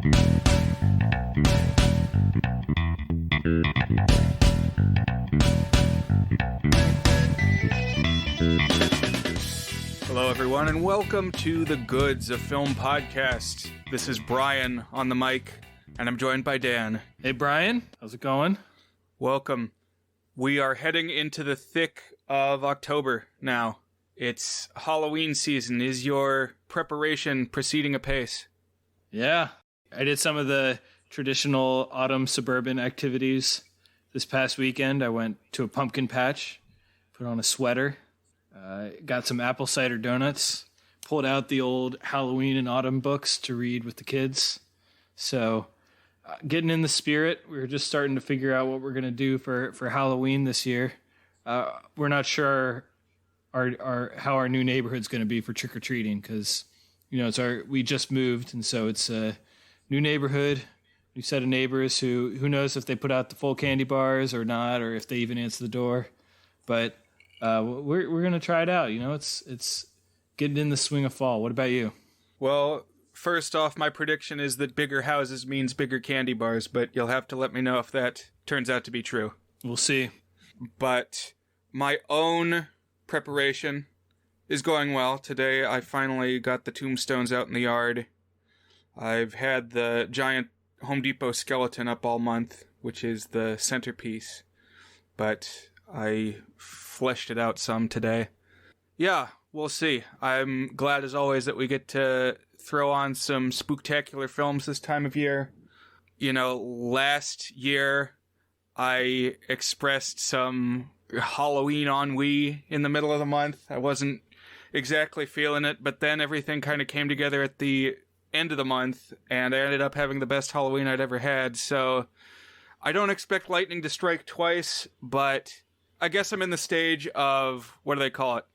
Hello, everyone, and welcome to the Goods, a film podcast. This is Brian on the mic, and I'm joined by Dan. Hey, Brian. How's it going? Welcome. We are heading into the thick of October now. It's Halloween season. Is your preparation proceeding apace? Yeah. I did some of the traditional autumn suburban activities this past weekend. I went to a pumpkin patch, put on a sweater, got some apple cider donuts, pulled out the old Halloween and autumn books to read with the kids. So getting in the spirit. We were just starting to figure out what we're going to do for Halloween this year. We're not sure how our new neighborhood's going to be for trick-or-treating because, we just moved, and so it's a new neighborhood, new set of neighbors who knows if they put out the full candy bars or not, or if they even answer the door. But we're going to try it out. It's getting in the swing of fall. What about you? Well, first off, my prediction is that bigger houses means bigger candy bars, but you'll have to let me know if that turns out to be true. We'll see. But my own preparation is going well. Today, I finally got the tombstones out in the yard. I've had the giant Home Depot skeleton up all month, which is the centerpiece, but I fleshed it out some today. Yeah, we'll see. I'm glad as always that we get to throw on some spooktacular films this time of year. Last year I expressed some Halloween ennui in the middle of the month. I wasn't exactly feeling it, but then everything kind of came together at the end of the month, and I ended up having the best Halloween I'd ever had. So I don't expect lightning to strike twice, but I guess I'm in the stage of, what do they call it?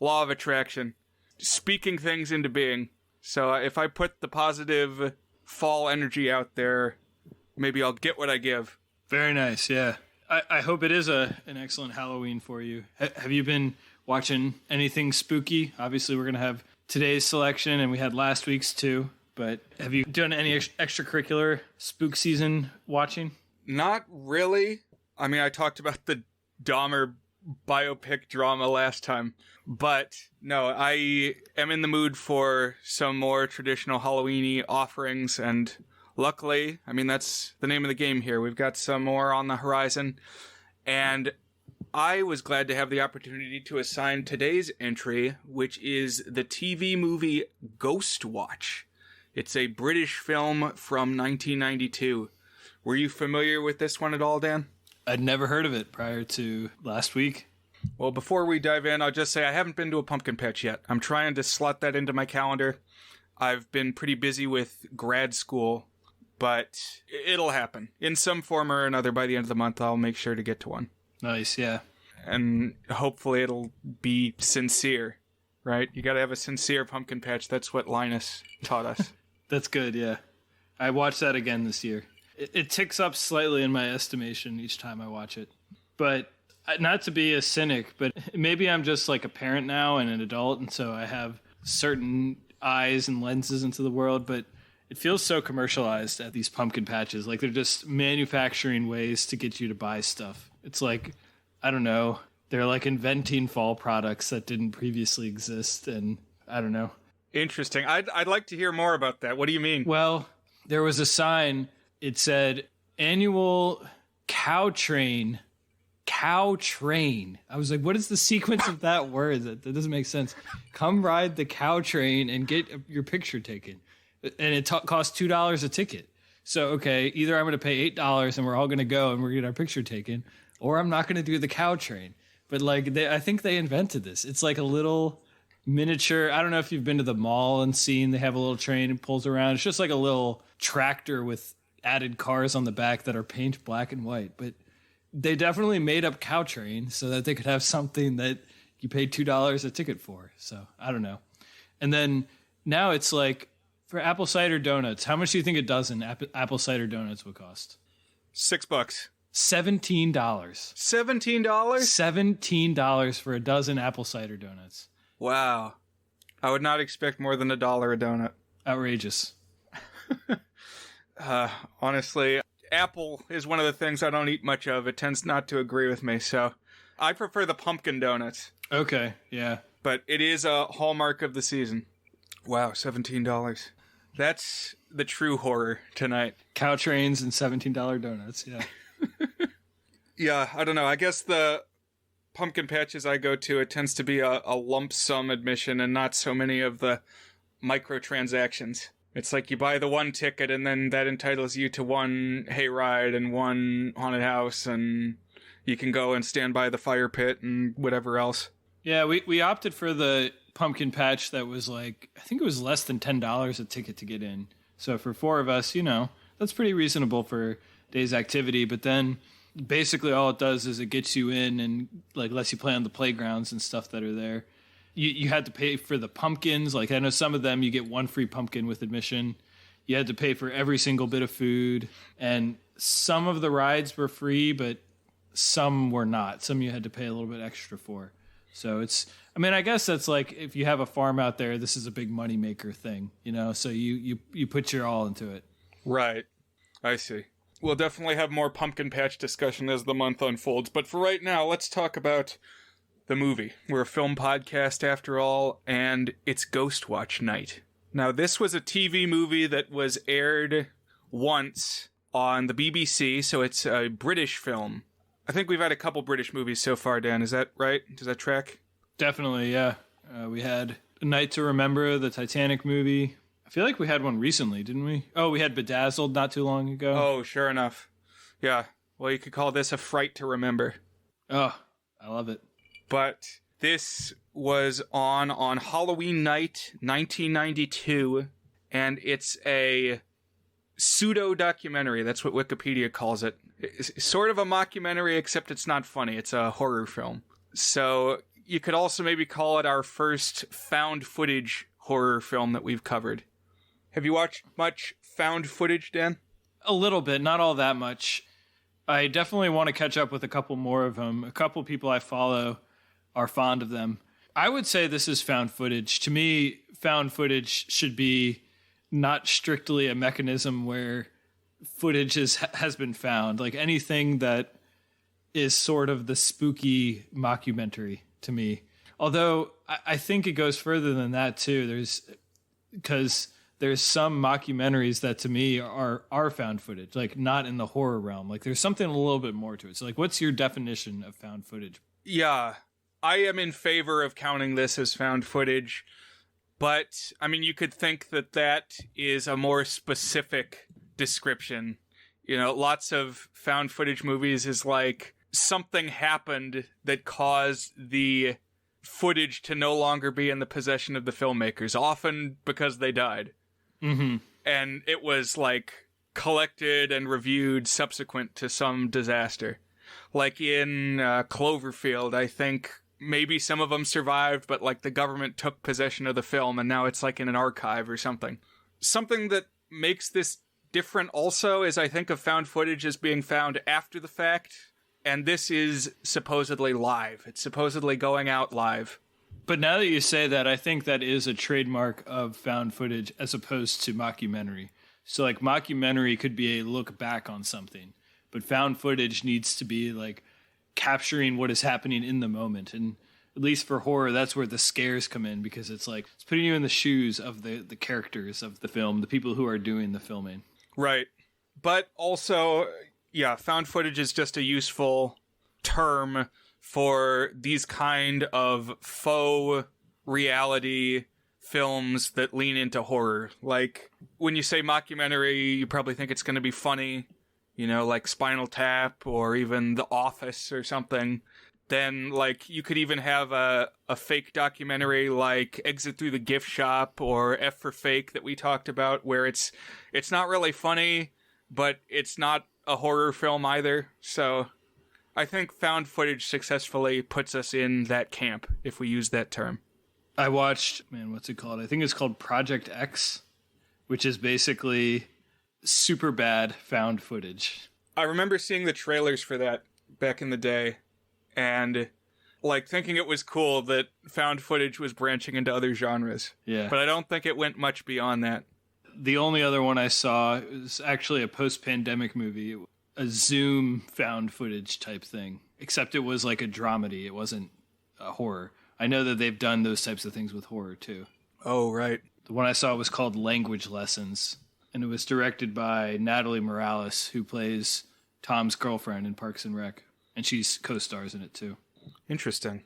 Law of attraction. Speaking things into being. So if I put the positive fall energy out there, maybe I'll get what I give. Very nice, yeah. I hope it is an excellent Halloween for you. Have you been watching anything spooky? Obviously, we're going to have today's selection, and we had last week's too. But have you done any extracurricular spook season watching? Not really. I mean, I talked about the Dahmer biopic drama last time. But no, I am in the mood for some more traditional Halloween-y offerings, and luckily, that's the name of the game here. We've got some more on the horizon, and I was glad to have the opportunity to assign today's entry, which is the TV movie Ghostwatch. It's a British film from 1992. Were you familiar with this one at all, Dan? I'd never heard of it prior to last week. Well, before we dive in, I'll just say I haven't been to a pumpkin patch yet. I'm trying to slot that into my calendar. I've been pretty busy with grad school, but it'll happen. In some form or another, by the end of the month, I'll make sure to get to one. Nice, yeah. And hopefully it'll be sincere, right? You gotta have a sincere pumpkin patch. That's what Linus taught us. That's good, yeah. I watched that again this year. It ticks up slightly in my estimation each time I watch it. But not to be a cynic, but maybe I'm just like a parent now and an adult, and so I have certain eyes and lenses into the world, but it feels so commercialized at these pumpkin patches. Like they're just manufacturing ways to get you to buy stuff. It's like, I don't know, they're like inventing fall products that didn't previously exist, and I don't know. Interesting. I'd like to hear more about that. What do you mean? Well, there was a sign. It said, annual cow train. Cow train. I was like, what is the sequence of that word? That doesn't make sense. Come ride the cow train and get your picture taken. And it costs $2 a ticket. So, okay, either I'm going to pay $8 and we're all going to go and we're going to get our picture taken, or I'm not going to do the cow train. But like, I think they invented this. It's like a little miniature. I don't know if you've been to the mall and seen they have a little train and pulls around. It's just like a little tractor with added cars on the back that are painted black and white. But they definitely made up cow train so that they could have something that you pay $2 a ticket for. So I don't know. And then now it's like, for apple cider donuts, how much do you think a dozen apple cider donuts would cost? $6. $17. $17? $17 for a dozen apple cider donuts. Wow. I would not expect more than $1 a donut. Outrageous. Honestly, apple is one of the things I don't eat much of. It tends not to agree with me, so I prefer the pumpkin donuts. Okay, yeah. But it is a hallmark of the season. Wow, $17. That's the true horror tonight. Cow trains and $17 donuts, yeah. Yeah, I don't know. I guess the pumpkin patches I go to, it tends to be a lump sum admission and not so many of the microtransactions. It's like you buy the one ticket and then that entitles you to one hayride and one haunted house, and you can go and stand by the fire pit and whatever else. Yeah, we opted for the pumpkin patch that was like, I think it was less than $10 a ticket to get in. So for 4 of us, that's pretty reasonable for day's activity. But then basically all it does is it gets you in and like lets you play on the playgrounds and stuff that are there. You had to pay for the pumpkins. Like I know some of them you get one free pumpkin with admission. You had to pay for every single bit of food. And some of the rides were free, but some were not. Some you had to pay a little bit extra for. So I guess that's like if you have a farm out there, this is a big moneymaker thing, so you put your all into it. Right. I see. We'll definitely have more pumpkin patch discussion as the month unfolds. But for right now, let's talk about the movie. We're a film podcast after all, and it's Ghostwatch night. Now, this was a TV movie that was aired once on the BBC, so it's a British film. I think we've had a couple British movies so far, Dan. Is that right? Does that track? Definitely, yeah. We had A Night to Remember, the Titanic movie. I feel like we had one recently, didn't we? Oh, we had Bedazzled not too long ago. Oh, sure enough. Yeah. Well, you could call this a fright to remember. Oh, I love it. But this was on Halloween night, 1992, and it's a pseudo-documentary. That's what Wikipedia calls it. It's sort of a mockumentary, except it's not funny. It's a horror film. So you could also maybe call it our first found footage horror film that we've covered. Have you watched much found footage, Dan? A little bit, not all that much. I definitely want to catch up with a couple more of them. A couple people I follow are fond of them. I would say this is found footage. To me, found footage should be not strictly a mechanism where footage has been found. Like anything that is sort of the spooky mockumentary to me. Although I think it goes further than that too. Because there's some mockumentaries that to me are found footage, like not in the horror realm. Like there's something a little bit more to it. So like, what's your definition of found footage? Yeah, I am in favor of counting this as found footage. But, I mean, you could think that is a more specific description. Lots of found footage movies is like something happened that caused the footage to no longer be in the possession of the filmmakers, often because they died. Mm-hmm. And it was like collected and reviewed subsequent to some disaster. Like in Cloverfield, I think maybe some of them survived, but like the government took possession of the film and now it's like in an archive or something. Something that makes this different also is I think of found footage as being found after the fact, and this is supposedly live. It's supposedly going out live. But now that you say that, I think that is a trademark of found footage as opposed to mockumentary. So like mockumentary could be a look back on something, but found footage needs to be like capturing what is happening in the moment. And at least for horror, that's where the scares come in, because it's like it's putting you in the shoes of the characters of the film, the people who are doing the filming. Right. But also, yeah, found footage is just a useful term for these kind of faux reality films that lean into horror. Like, when you say mockumentary, you probably think it's going to be funny, like Spinal Tap or even The Office or something. Then, like, you could even have a fake documentary like Exit Through the Gift Shop or F for Fake that we talked about, where it's not really funny, but it's not a horror film either. So I think found footage successfully puts us in that camp, if we use that term. I watched, what's it called? I think it's called Project X, which is basically super bad found footage. I remember seeing the trailers for that back in the day and like thinking it was cool that found footage was branching into other genres. Yeah. But I don't think it went much beyond that. The only other one I saw was actually a post-pandemic movie, a Zoom found footage type thing, except it was like a dramedy. It wasn't a horror. I know that they've done those types of things with horror too. Oh, right. The one I saw was called Language Lessons, and it was directed by Natalie Morales, who plays Tom's girlfriend in Parks and Rec, and she's co-stars in it too. Interesting.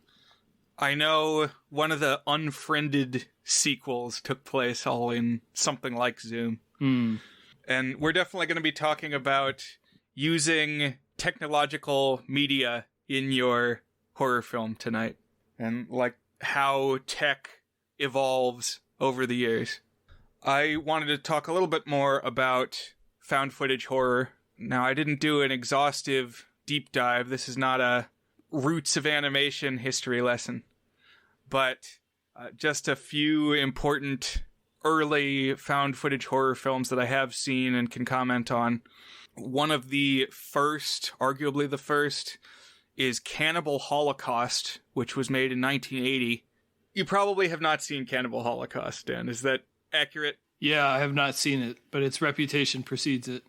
I know one of the unfriended sequels took place all in something like Zoom. And we're definitely going to be talking about using technological media in your horror film tonight, and like how tech evolves over the years. I wanted to talk a little bit more about found footage horror. Now, I didn't do an exhaustive deep dive. This is not a roots of animation history lesson, but just a few important early found footage horror films that I have seen and can comment on. One of the first, arguably the first, is Cannibal Holocaust, which was made in 1980. You probably have not seen Cannibal Holocaust, Dan. Is that accurate? Yeah, I have not seen it, but its reputation precedes it.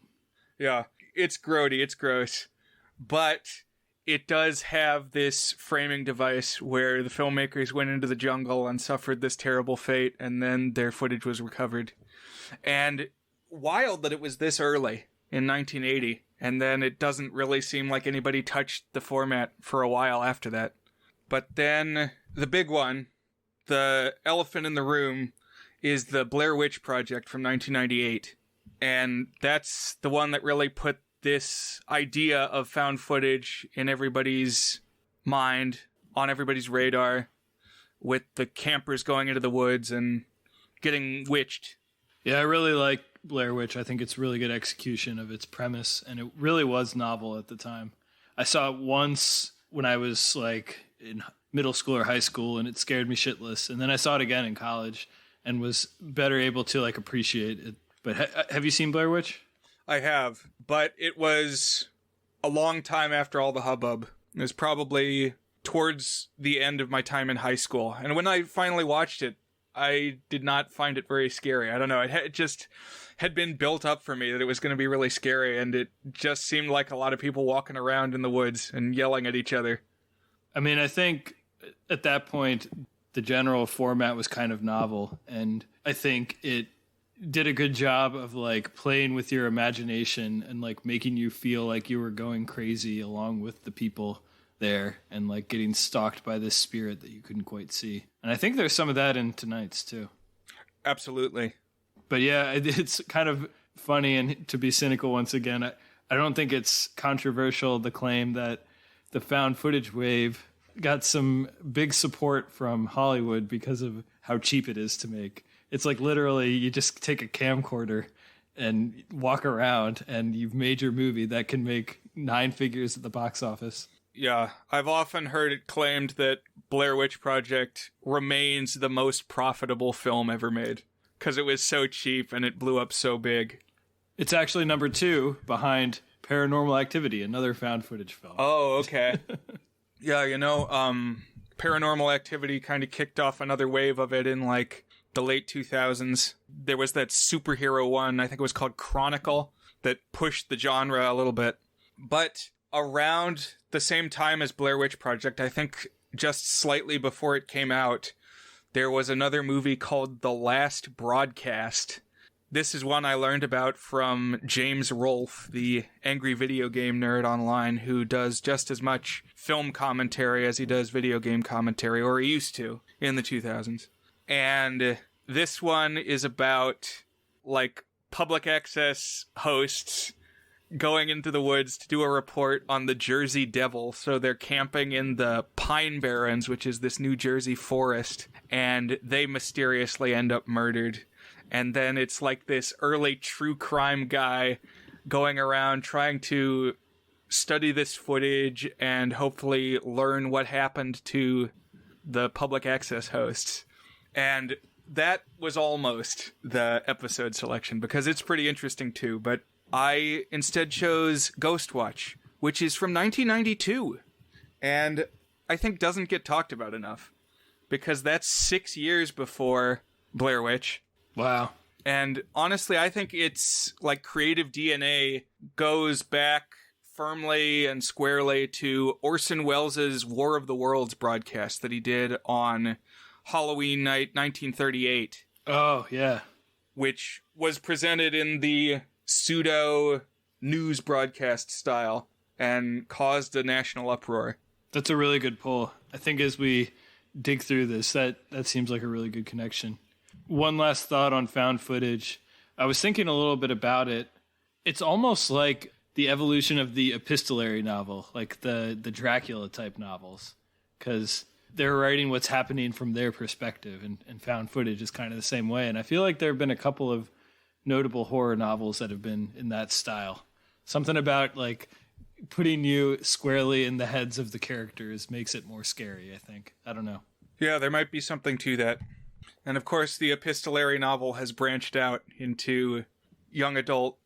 Yeah, it's grody, it's gross. But it does have this framing device where the filmmakers went into the jungle and suffered this terrible fate, and then their footage was recovered. And wild that it was this early in 1980, and then it doesn't really seem like anybody touched the format for a while after that. But then the big one, the elephant in the room, is the Blair Witch Project from 1998. And that's the one that really put this idea of found footage in everybody's mind, on everybody's radar, with the campers going into the woods and getting witched. Yeah, I really like Blair Witch. I think it's really good execution of its premise, and it really was novel at the time. I saw it once when I was like in middle school or high school, and it scared me shitless. And then I saw it again in college and was better able to like appreciate it. But have you seen Blair Witch? I have, but it was a long time after all the hubbub. It was probably towards the end of my time in high school. And when I finally watched it, I did not find it very scary. I don't know. It just had been built up for me that it was going to be really scary, and it just seemed like a lot of people walking around in the woods and yelling at each other. I mean, I think at that point, the general format was kind of novel, and I think it did a good job of like playing with your imagination and like making you feel like you were going crazy along with the people there and like getting stalked by this spirit that you couldn't quite see. And I think there's some of that in tonight's too. Absolutely. But yeah, it's kind of funny, and to be cynical once again, I don't think it's controversial to claim that the found footage wave got some big support from Hollywood because of how cheap it is to make. It's like literally you just take a camcorder and walk around and you've made your movie that can make 9 figures at the box office. Yeah, I've often heard it claimed that Blair Witch Project remains the most profitable film ever made because it was so cheap and it blew up so big. It's actually number 2 behind Paranormal Activity, another found footage film. Oh, okay. Yeah, you know, Paranormal Activity kind of kicked off another wave of it in like the late 2000s. There was that superhero one, I think it was called Chronicle, that pushed the genre a little bit. But around the same time as Blair Witch Project, I think just slightly before it came out, there was another movie called The Last Broadcast. This is one I learned about from James Rolfe, the angry video game nerd online, who does just as much film commentary as he does video game commentary, or he used to, in the 2000s. And this one is about, like, public access hosts going into the woods to do a report on the Jersey Devil. So they're camping in the Pine Barrens, which is this New Jersey forest, and they mysteriously end up murdered. And then it's like this early true crime guy going around trying to study this footage and hopefully learn what happened to the public access hosts. And that was almost the episode selection because it's pretty interesting too. But I instead chose Ghostwatch, which is from 1992. And I think doesn't get talked about enough because that's 6 years before Blair Witch. Wow. And honestly, I think its like creative DNA goes back firmly and squarely to Orson Welles' War of the Worlds broadcast that he did on Halloween night 1938. Oh, yeah. Which was presented in the pseudo news broadcast style and caused a national uproar. That's a really good pull. I think as we dig through this, that seems like a really good connection. One last thought on found footage. I was thinking a little bit about it. It's almost like the evolution of the epistolary novel, like the Dracula type novels, because they're writing what's happening from their perspective, and found footage is kind of the same way. And I feel like there have been a couple of notable horror novels that have been in that style. Something about like putting you squarely in the heads of the characters makes it more scary, I think. I don't know. Yeah, there might be something to that. And of course, the epistolary novel has branched out into young adult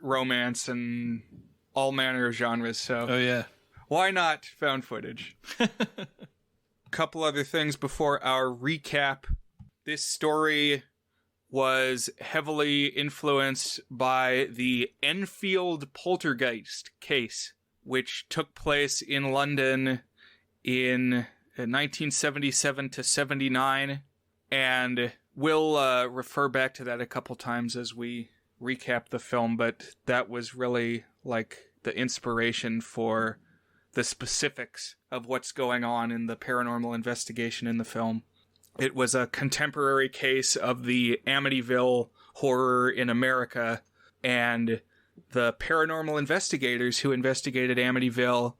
romance and all manner of genres. So, oh yeah, why not found footage? Couple other things before our recap. This story was heavily influenced by the Enfield poltergeist case, which took place in London in 1977 to 79. And we'll refer back to that a couple times as we recap the film, but that was really like the inspiration for the specifics of what's going on in the paranormal investigation in the film. It was a contemporary case of the Amityville horror in America, and the paranormal investigators who investigated Amityville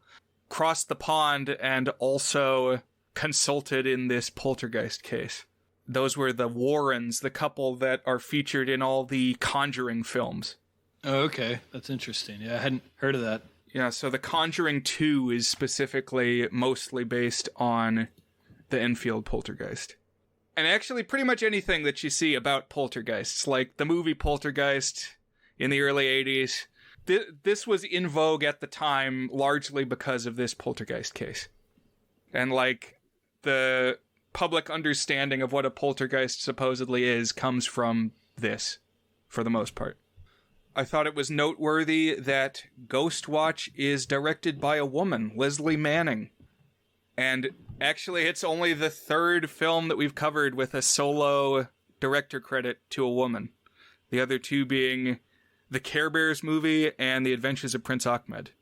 crossed the pond and also consulted in this poltergeist case. Those were the Warrens, the couple that are featured in all the Conjuring films. Oh, okay. That's interesting. Yeah, I hadn't heard of that. Yeah, so The Conjuring 2 is specifically mostly based on the Enfield poltergeist. And actually pretty much anything that you see about poltergeists, like the movie Poltergeist in the early 80s, this was in vogue at the time largely because of this poltergeist case. And like the public understanding of what a poltergeist supposedly is comes from this, for the most part. I thought it was noteworthy that Ghostwatch is directed by a woman, Leslie Manning. And actually, it's only the third film that we've covered with a solo director credit to a woman. The other two being the Care Bears movie and The Adventures of Prince Ahmed.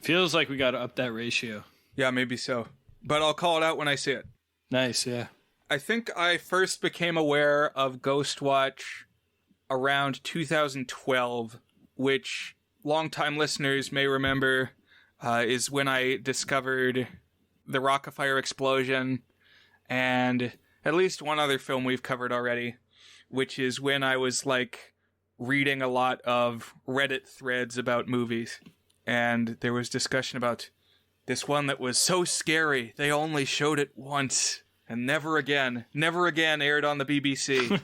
Feels like we got to up that ratio. Yeah, maybe so. But I'll call it out when I see it. Nice, yeah. I think I first became aware of Ghostwatch around 2012, which longtime listeners may remember is when I discovered the Rock-afire explosion and at least one other film we've covered already, which is when I was like reading a lot of Reddit threads about movies, and there was discussion about this one that was so scary they only showed it once and never again aired on the BBC.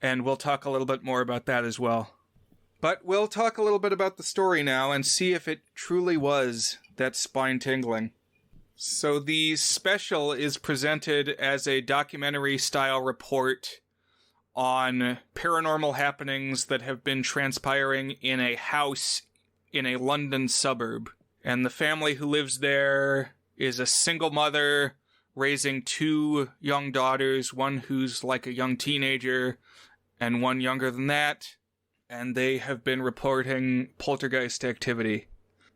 And we'll talk a little bit more about that as well. But we'll talk a little bit about the story now and see if it truly was that spine-tingling. So the special is presented as a documentary-style report on paranormal happenings that have been transpiring in a house in a London suburb. And the family who lives there is a single mother raising two young daughters, one who's like a young teenager and one younger than that, and they have been reporting poltergeist activity.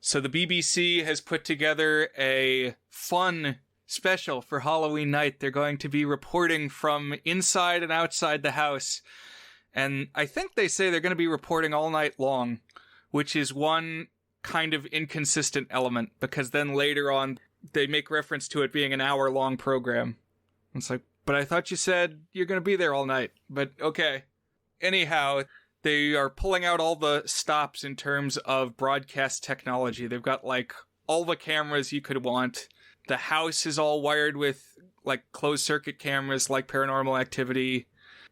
So the BBC has put together a fun special for Halloween night. They're going to be reporting from inside and outside the house, and I think they say they're going to be reporting all night long, which is one kind of inconsistent element, because then later on they make reference to it being an hour-long program. It's like, but I thought you said you're going to be there all night. But okay. Anyhow, they are pulling out all the stops in terms of broadcast technology. They've got like all the cameras you could want. The house is all wired with like closed circuit cameras like Paranormal Activity.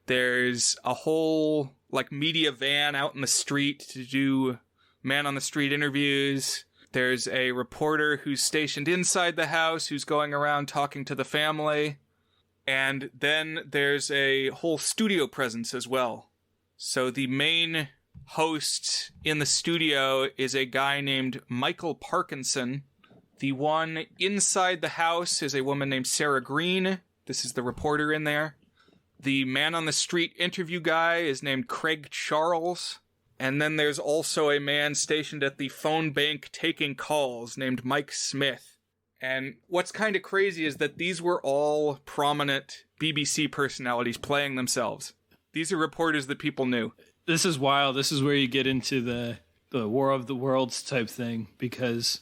There's a whole like media van out in the street to do man on the street interviews. There's a reporter who's stationed inside the house who's going around talking to the family. And then there's a whole studio presence as well. So the main host in the studio is a guy named Michael Parkinson. The one inside the house is a woman named Sarah Green. This is the reporter in there. The man on the street interview guy is named Craig Charles. And then there's also a man stationed at the phone bank taking calls named Mike Smith. And what's kind of crazy is that these were all prominent BBC personalities playing themselves. These are reporters that people knew. This is wild. This is where you get into the War of the Worlds type thing, because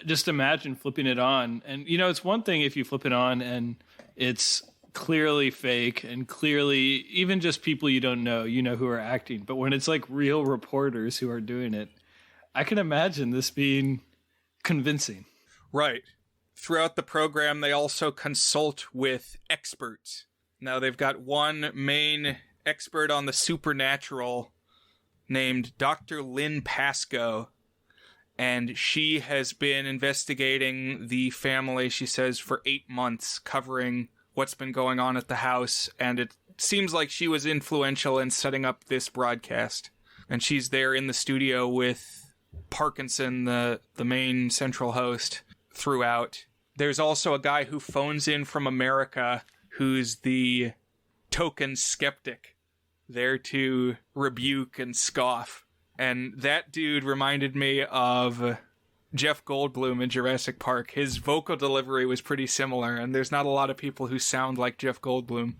just imagine flipping it on. And, you know, it's one thing if you flip it on and it's clearly fake and clearly even just people you don't know, you know, who are acting. But when it's like real reporters who are doing it, I can imagine this being convincing. Right. Throughout the program, they also consult with experts. Now, they've got one main expert on the supernatural named Dr. Lynn Pascoe, and she has been investigating the family, she says, for 8 months, covering what's been going on at the house, and it seems like she was influential in setting up this broadcast. And she's there in the studio with Parkinson, the main central host, throughout. There's also a guy who phones in from America who's the token skeptic, there to rebuke and scoff. And that dude reminded me of Jeff Goldblum in Jurassic Park. His vocal delivery was pretty similar, and there's not a lot of people who sound like Jeff Goldblum.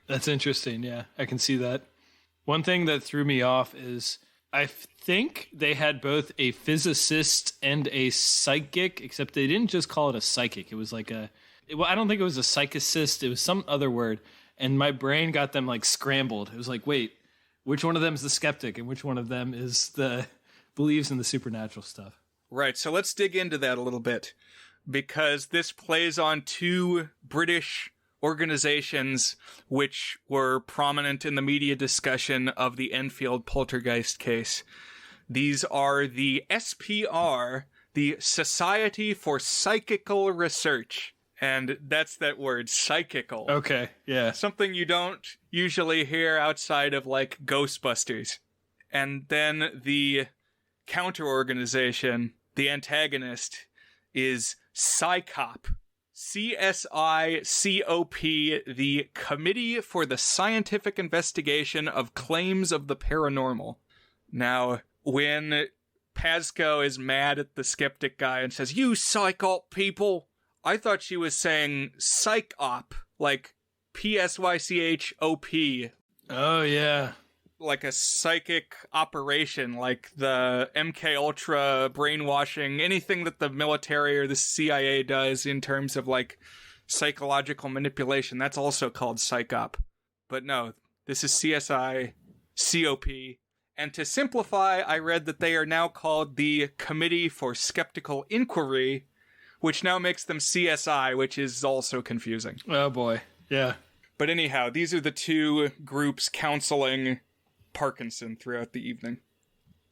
That's interesting, yeah. I can see that. One thing that threw me off is I think they had both a physicist and a psychic, except they didn't just call it a psychic. It was like I don't think it was a psychicist. It was some other word. And my brain got them like scrambled. It was like, wait, which one of them is the skeptic and which one of them is the believes in the supernatural stuff? Right, so let's dig into that a little bit, because this plays on two British organizations which were prominent in the media discussion of the Enfield poltergeist case. These are the SPR, the Society for Psychical Research. And that's that word, psychical. Okay, yeah. Something you don't usually hear outside of, like, Ghostbusters. And then the counter-organization, the antagonist, is CSICOP. CSICOP, the Committee for the Scientific Investigation of Claims of the Paranormal. Now, when Pascoe is mad at the skeptic guy and says, "You psychop people," I thought she was saying psych-op, like PSYCHOP. Oh, yeah. Like a psychic operation, like the MK Ultra brainwashing, anything that the military or the CIA does in terms of like psychological manipulation, that's also called psych-op. But no, this is CSI COP. And to simplify, I read that they are now called the Committee for Skeptical Inquiry, which now makes them CSI, which is also confusing. Oh boy, yeah. But anyhow, these are the two groups counseling Parkinson throughout the evening.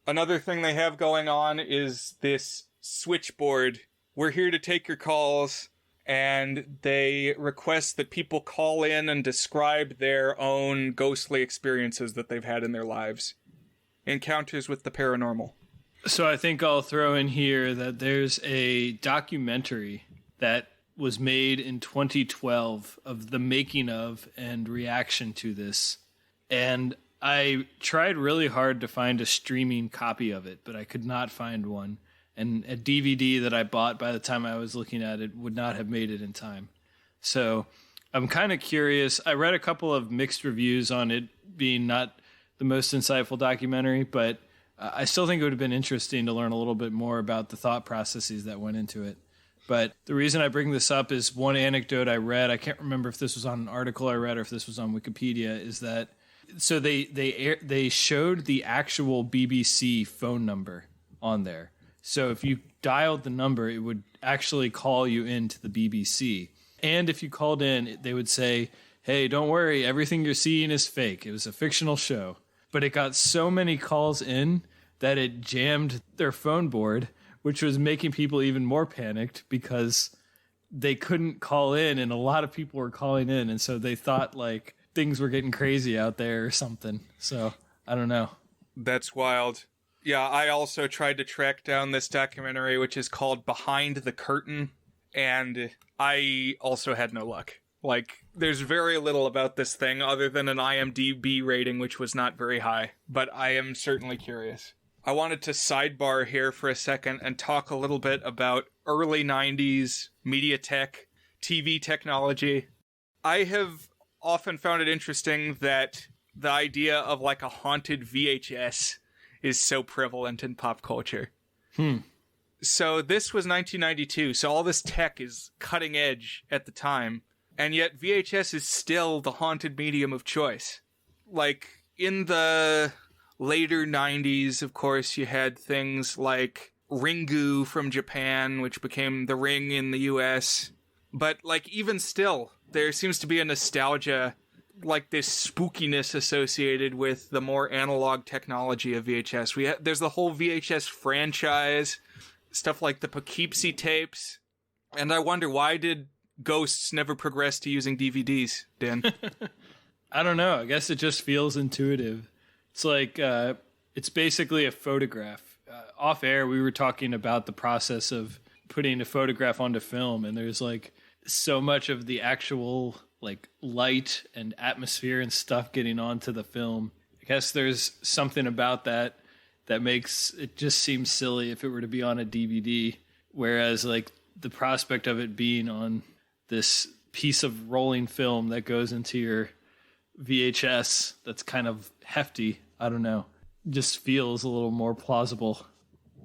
Another thing they have going on is this switchboard. We're here to take your calls, and they request that people call in and describe their own ghostly experiences that they've had in their lives. Encounters with the paranormal. So I think I'll throw in here that there's a documentary that was made in 2012 of the making of and reaction to this. And I tried really hard to find a streaming copy of it, but I could not find one. And a DVD that I bought by the time I was looking at it would not have made it in time. So I'm kind of curious. I read a couple of mixed reviews on it being not the most insightful documentary, but I still think it would have been interesting to learn a little bit more about the thought processes that went into it. But the reason I bring this up is one anecdote I read. I can't remember if this was on an article I read or if this was on Wikipedia. Is that so? They showed the actual BBC phone number on there. So if you dialed the number, it would actually call you into the BBC. And if you called in, they would say, "Hey, don't worry, everything you're seeing is fake. It was a fictional show." But it got so many calls in that it jammed their phone board, which was making people even more panicked because they couldn't call in, and a lot of people were calling in, and so they thought like things were getting crazy out there or something. So I don't know. That's wild. Yeah, I also tried to track down this documentary, which is called Behind the Curtain, and I also had no luck. Like, there's very little about this thing other than an IMDb rating, which was not very high, but I am certainly curious. I wanted to sidebar here for a second and talk a little bit about early 90s media tech, TV technology. I have often found it interesting that the idea of like a haunted VHS is so prevalent in pop culture. So this was 1992, so all this tech is cutting edge at the time, and yet VHS is still the haunted medium of choice. Like, in the later 90s, of course, you had things like Ringu from Japan, which became The Ring in the US. But, like, even still, there seems to be a nostalgia, like this spookiness associated with the more analog technology of VHS. There's the whole VHS franchise, stuff like the Poughkeepsie tapes. And I wonder, why did Ghosts never progress to using DVDs, Dan? I don't know. I guess it just feels intuitive. It's like, it's basically a photograph. Off air, we were talking about the process of putting a photograph onto film, and there's like so much of the actual like light and atmosphere and stuff getting onto the film. I guess there's something about that makes it just seem silly if it were to be on a DVD, whereas like the prospect of it being on this piece of rolling film that goes into your VHS that's kind of hefty, I don't know, just feels a little more plausible.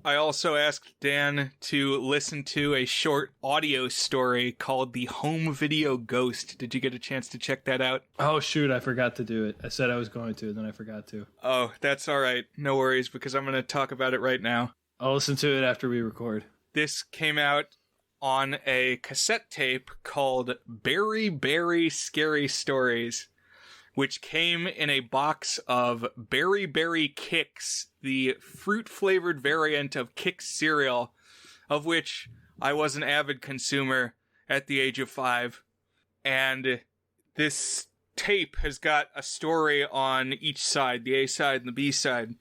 I also asked Dan to listen to a short audio story called The Home Video Ghost. Did you get a chance to check that out? Oh, shoot, I forgot to do it. I said I was going to, and then I forgot to. Oh, that's all right. No worries, because I'm going to talk about it right now. I'll listen to it after we record. This came out on a cassette tape called Berry Berry Scary Stories, which came in a box of Berry Berry Kix, the fruit-flavored variant of Kix cereal, of which I was an avid consumer at the age of 5. And this tape has got a story on each side, the A side and the B side.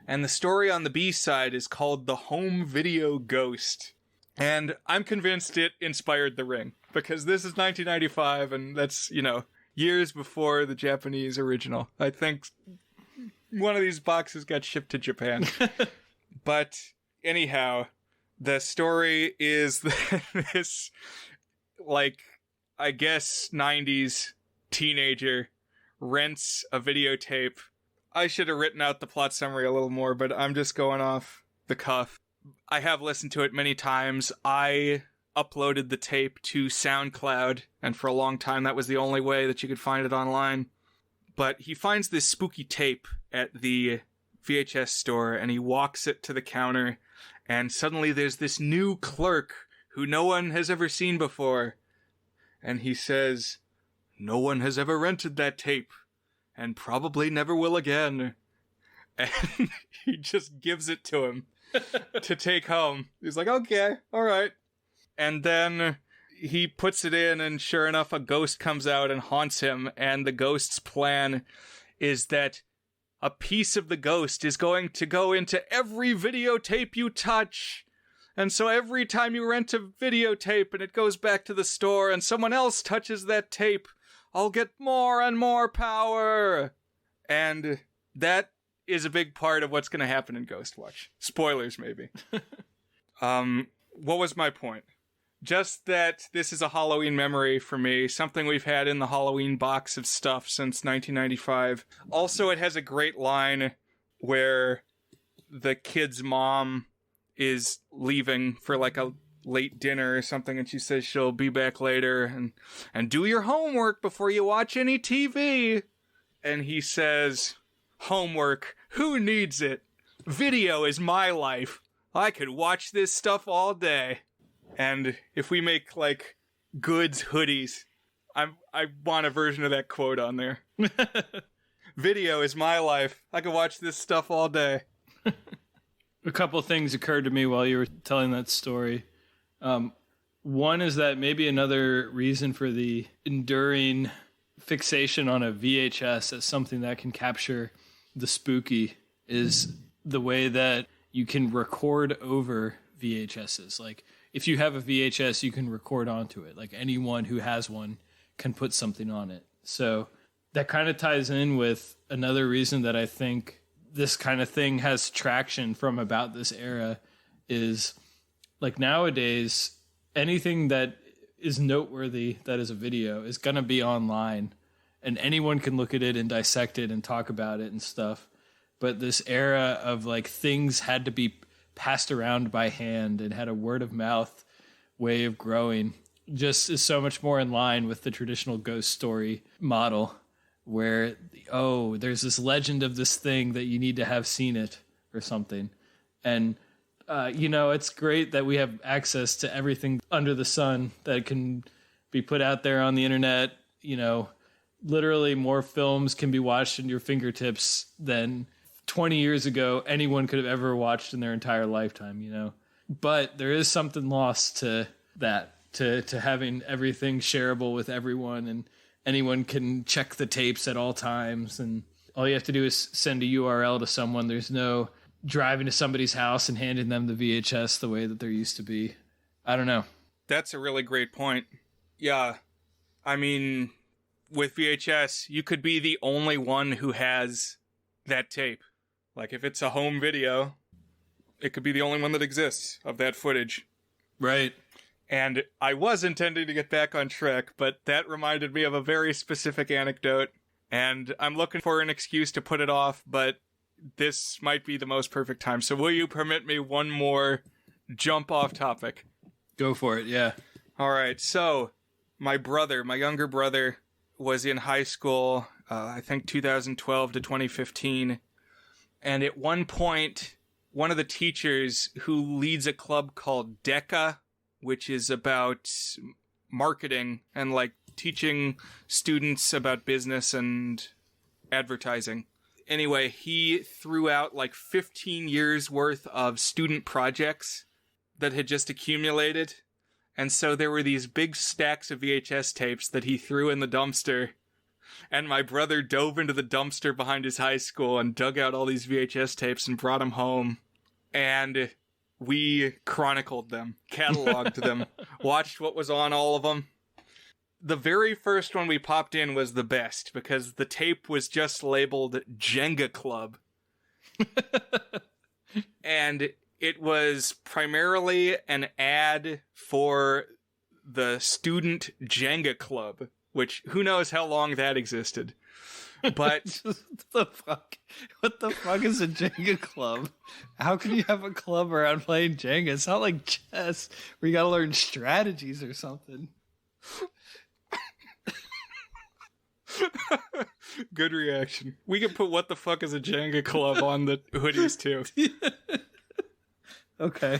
And the story on the B side is called The Home Video Ghost. And I'm convinced it inspired The Ring, because this is 1995, and that's, years before the Japanese original. I think one of these boxes got shipped to Japan. But anyhow, the story is this, I guess 90s teenager rents a videotape. I should have written out the plot summary a little more, but I'm just going off the cuff. I have listened to it many times. I uploaded the tape to SoundCloud, and for a long time that was the only way that you could find it online. But he finds this spooky tape at the VHS store, and he walks it to the counter, and suddenly there's this new clerk who no one has ever seen before. And he says, "No one has ever rented that tape, and probably never will again." And he just gives it to him to take home. He's like, "Okay, all right." And then he puts it in, and sure enough, a ghost comes out and haunts him. And the ghost's plan is that a piece of the ghost is going to go into every videotape you touch. And so every time you rent a videotape and it goes back to the store and someone else touches that tape, I'll get more and more power. And that is a big part of what's going to happen in Ghostwatch. Spoilers, maybe. What was my point? Just that this is a Halloween memory for me, something we've had in the Halloween box of stuff since 1995. Also, it has a great line where the kid's mom is leaving for like a late dinner or something, and she says she'll be back later, and do your homework before you watch any TV. And he says, "Homework? Who needs it? Video is my life. I could watch this stuff all day." And if we make, like, goods hoodies, I want a version of that quote on there. Video is my life. I could watch this stuff all day. A couple of things occurred to me while you were telling that story. One is that maybe another reason for the enduring fixation on a VHS as something that can capture the spooky is the way that you can record over VHSs. Like, if you have a VHS, you can record onto it. Like, anyone who has one can put something on it. So that kind of ties in with another reason that I think this kind of thing has traction from about this era is, like, nowadays, anything that is noteworthy that is a video is going to be online, and anyone can look at it and dissect it and talk about it and stuff. But this era of, like, things had to be passed around by hand and had a word of mouth way of growing just is so much more in line with the traditional ghost story model, where, oh, there's this legend of this thing that you need to have seen it or something. And it's great that we have access to everything under the sun that can be put out there on the internet. Literally more films can be watched in your fingertips than 20 years ago anyone could have ever watched in their entire lifetime, But there is something lost to that, to having everything shareable with everyone, and anyone can check the tapes at all times, and all you have to do is send a URL to someone. There's no driving to somebody's house and handing them the VHS the way that there used to be. I don't know. That's a really great point. Yeah. I mean, with VHS, you could be the only one who has that tape. Like, if it's a home video, it could be the only one that exists of that footage. Right. And I was intending to get back on track, but that reminded me of a very specific anecdote, and I'm looking for an excuse to put it off, but this might be the most perfect time. So will you permit me one more jump off topic? Go for it, yeah. All right, so my younger brother, was in high school, I think 2012 to 2015, and at one point, one of the teachers who leads a club called Jenga, which is about marketing and, like, teaching students about business and advertising. Anyway, he threw out like 15 years worth of student projects that had just accumulated. And so there were these big stacks of VHS tapes that he threw in the dumpster. And my brother dove into the dumpster behind his high school and dug out all these VHS tapes and brought them home. And we chronicled them, cataloged them, watched what was on all of them. The very first one we popped in was the best because the tape was just labeled Jenga Club. And it was primarily an ad for the student Jenga Club, which who knows how long that existed. But what the fuck is a Jenga club? How can you have a club around playing Jenga? It's not like chess where you gotta learn strategies or something. Good reaction. We can put what the fuck is a Jenga club on the hoodies too. Okay.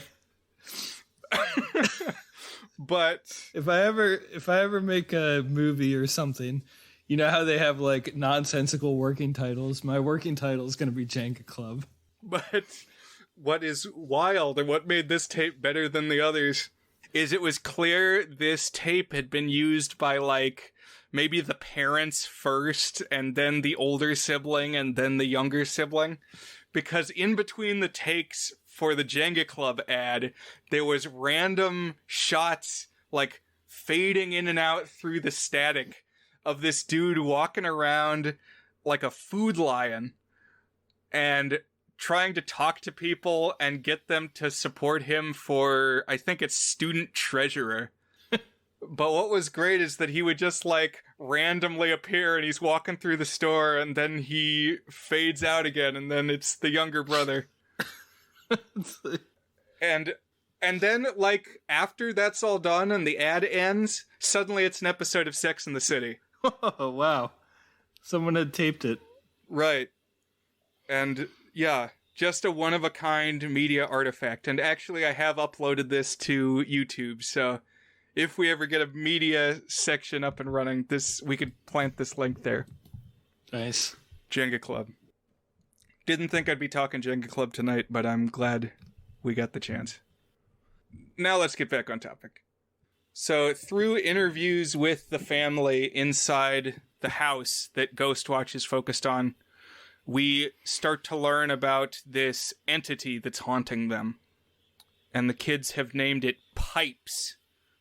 But if I ever make a movie or something, you know how they have like nonsensical working titles? My working title is going to be Jenga Club. But what is wild and what made this tape better than the others is it was clear this tape had been used by like maybe the parents first and then the older sibling and then the younger sibling, because in between the takes for the Jenga Club ad, there was random shots like fading in and out through the static of this dude walking around like a food lion and trying to talk to people and get them to support him for, I think it's student treasurer. But what was great is that he would just like randomly appear and he's walking through the store and then he fades out again and then it's the younger brother. And then like after that's all done and the ad ends, suddenly it's an episode of Sex and the City. Oh, wow. Someone had taped it. Right. And yeah, just a one-of-a-kind media artifact. And actually, I have uploaded this to YouTube, so if we ever get a media section up and running, we could plant this link there. Nice. Jenga Club. Didn't think I'd be talking Jenga Club tonight, but I'm glad we got the chance. Now let's get back on topic. So, through interviews with the family inside the house that Ghostwatch is focused on, we start to learn about this entity that's haunting them. And the kids have named it Pipes,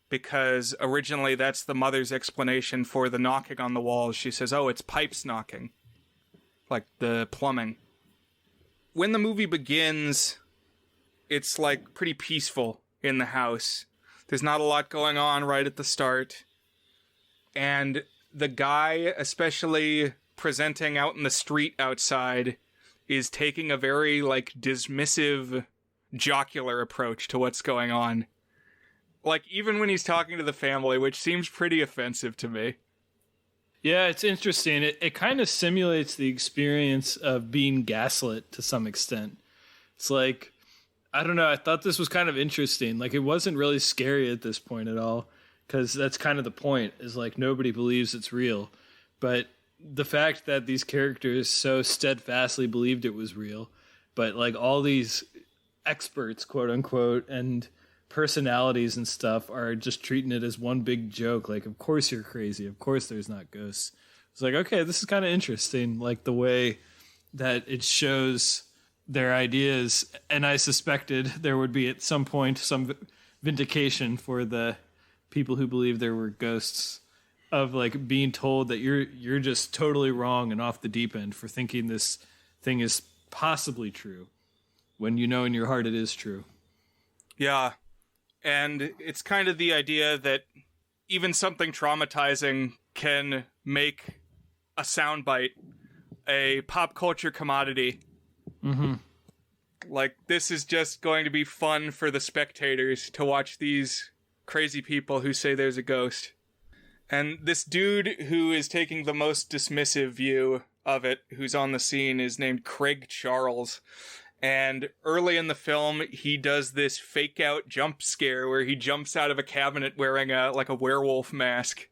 because originally that's the mother's explanation for the knocking on the walls. She says, oh, it's pipes knocking, like the plumbing. When the movie begins, it's like pretty peaceful in the house. There's not a lot going on right at the start. And the guy, especially presenting out in the street outside, is taking a very like dismissive, jocular approach to what's going on. Like, even when he's talking to the family, which seems pretty offensive to me. Yeah, it's interesting. It kind of simulates the experience of being gaslit to some extent. It's like, I don't know, I thought this was kind of interesting. Like, it wasn't really scary at this point at all, because that's kind of the point, is like, nobody believes it's real. But the fact that these characters so steadfastly believed it was real, but like all these experts, quote unquote, and personalities and stuff are just treating it as one big joke. Like, of course you're crazy. Of course there's not ghosts. It's like, okay, this is kind of interesting. Like the way that it shows their ideas. And I suspected there would be at some point some vindication for the people who believe there were ghosts, of like being told that you're just totally wrong and off the deep end for thinking this thing is possibly true, when you know in your heart it is true. Yeah. And it's kind of the idea that even something traumatizing can make a soundbite a pop culture commodity. Mm-hmm. Like, this is just going to be fun for the spectators to watch these crazy people who say there's a ghost. And this dude who is taking the most dismissive view of it, who's on the scene, is named Craig Charles. And early in the film, he does this fake-out jump scare where he jumps out of a cabinet wearing a werewolf mask.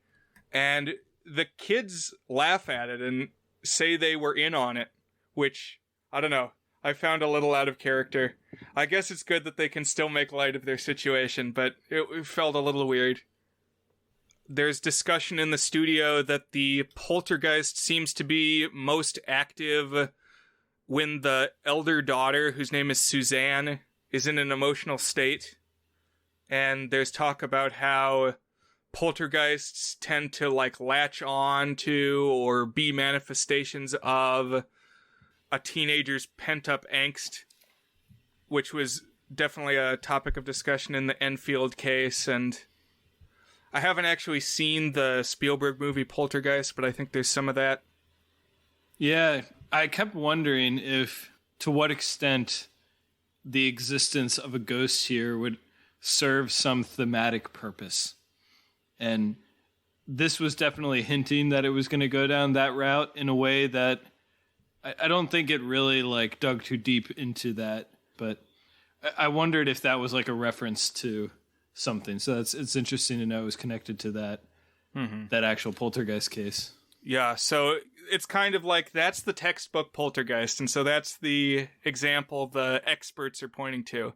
And the kids laugh at it and say they were in on it, which, I don't know, I found a little out of character. I guess it's good that they can still make light of their situation, but it felt a little weird. There's discussion in the studio that the poltergeist seems to be most active when the elder daughter, whose name is Suzanne, is in an emotional state. And there's talk about how poltergeists tend to like latch on to or be manifestations of a teenager's pent-up angst, which was definitely a topic of discussion in the Enfield case. And I haven't actually seen the Spielberg movie Poltergeist, but I think there's some of that. Yeah, I kept wondering if, to what extent the existence of a ghost here would serve some thematic purpose. And this was definitely hinting that it was going to go down that route in a way that I don't think it really like dug too deep into that. But I wondered if that was like a reference to something. So it's interesting to know it was connected to that, that actual poltergeist case. Yeah, so it's kind of like that's the textbook poltergeist, and so that's the example the experts are pointing to,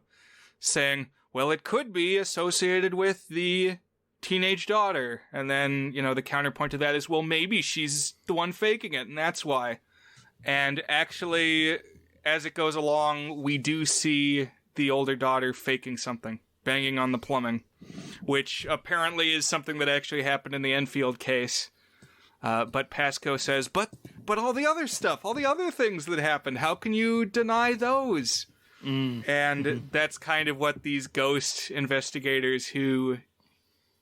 saying, well, it could be associated with the teenage daughter, and then, you know, the counterpoint to that is, well, maybe she's the one faking it, and that's why. And actually, as it goes along, we do see the older daughter faking something, banging on the plumbing, which apparently is something that actually happened in the Enfield case. But Pascoe says, but all the other stuff, all the other things that happened, how can you deny those? And that's kind of what these ghost investigators who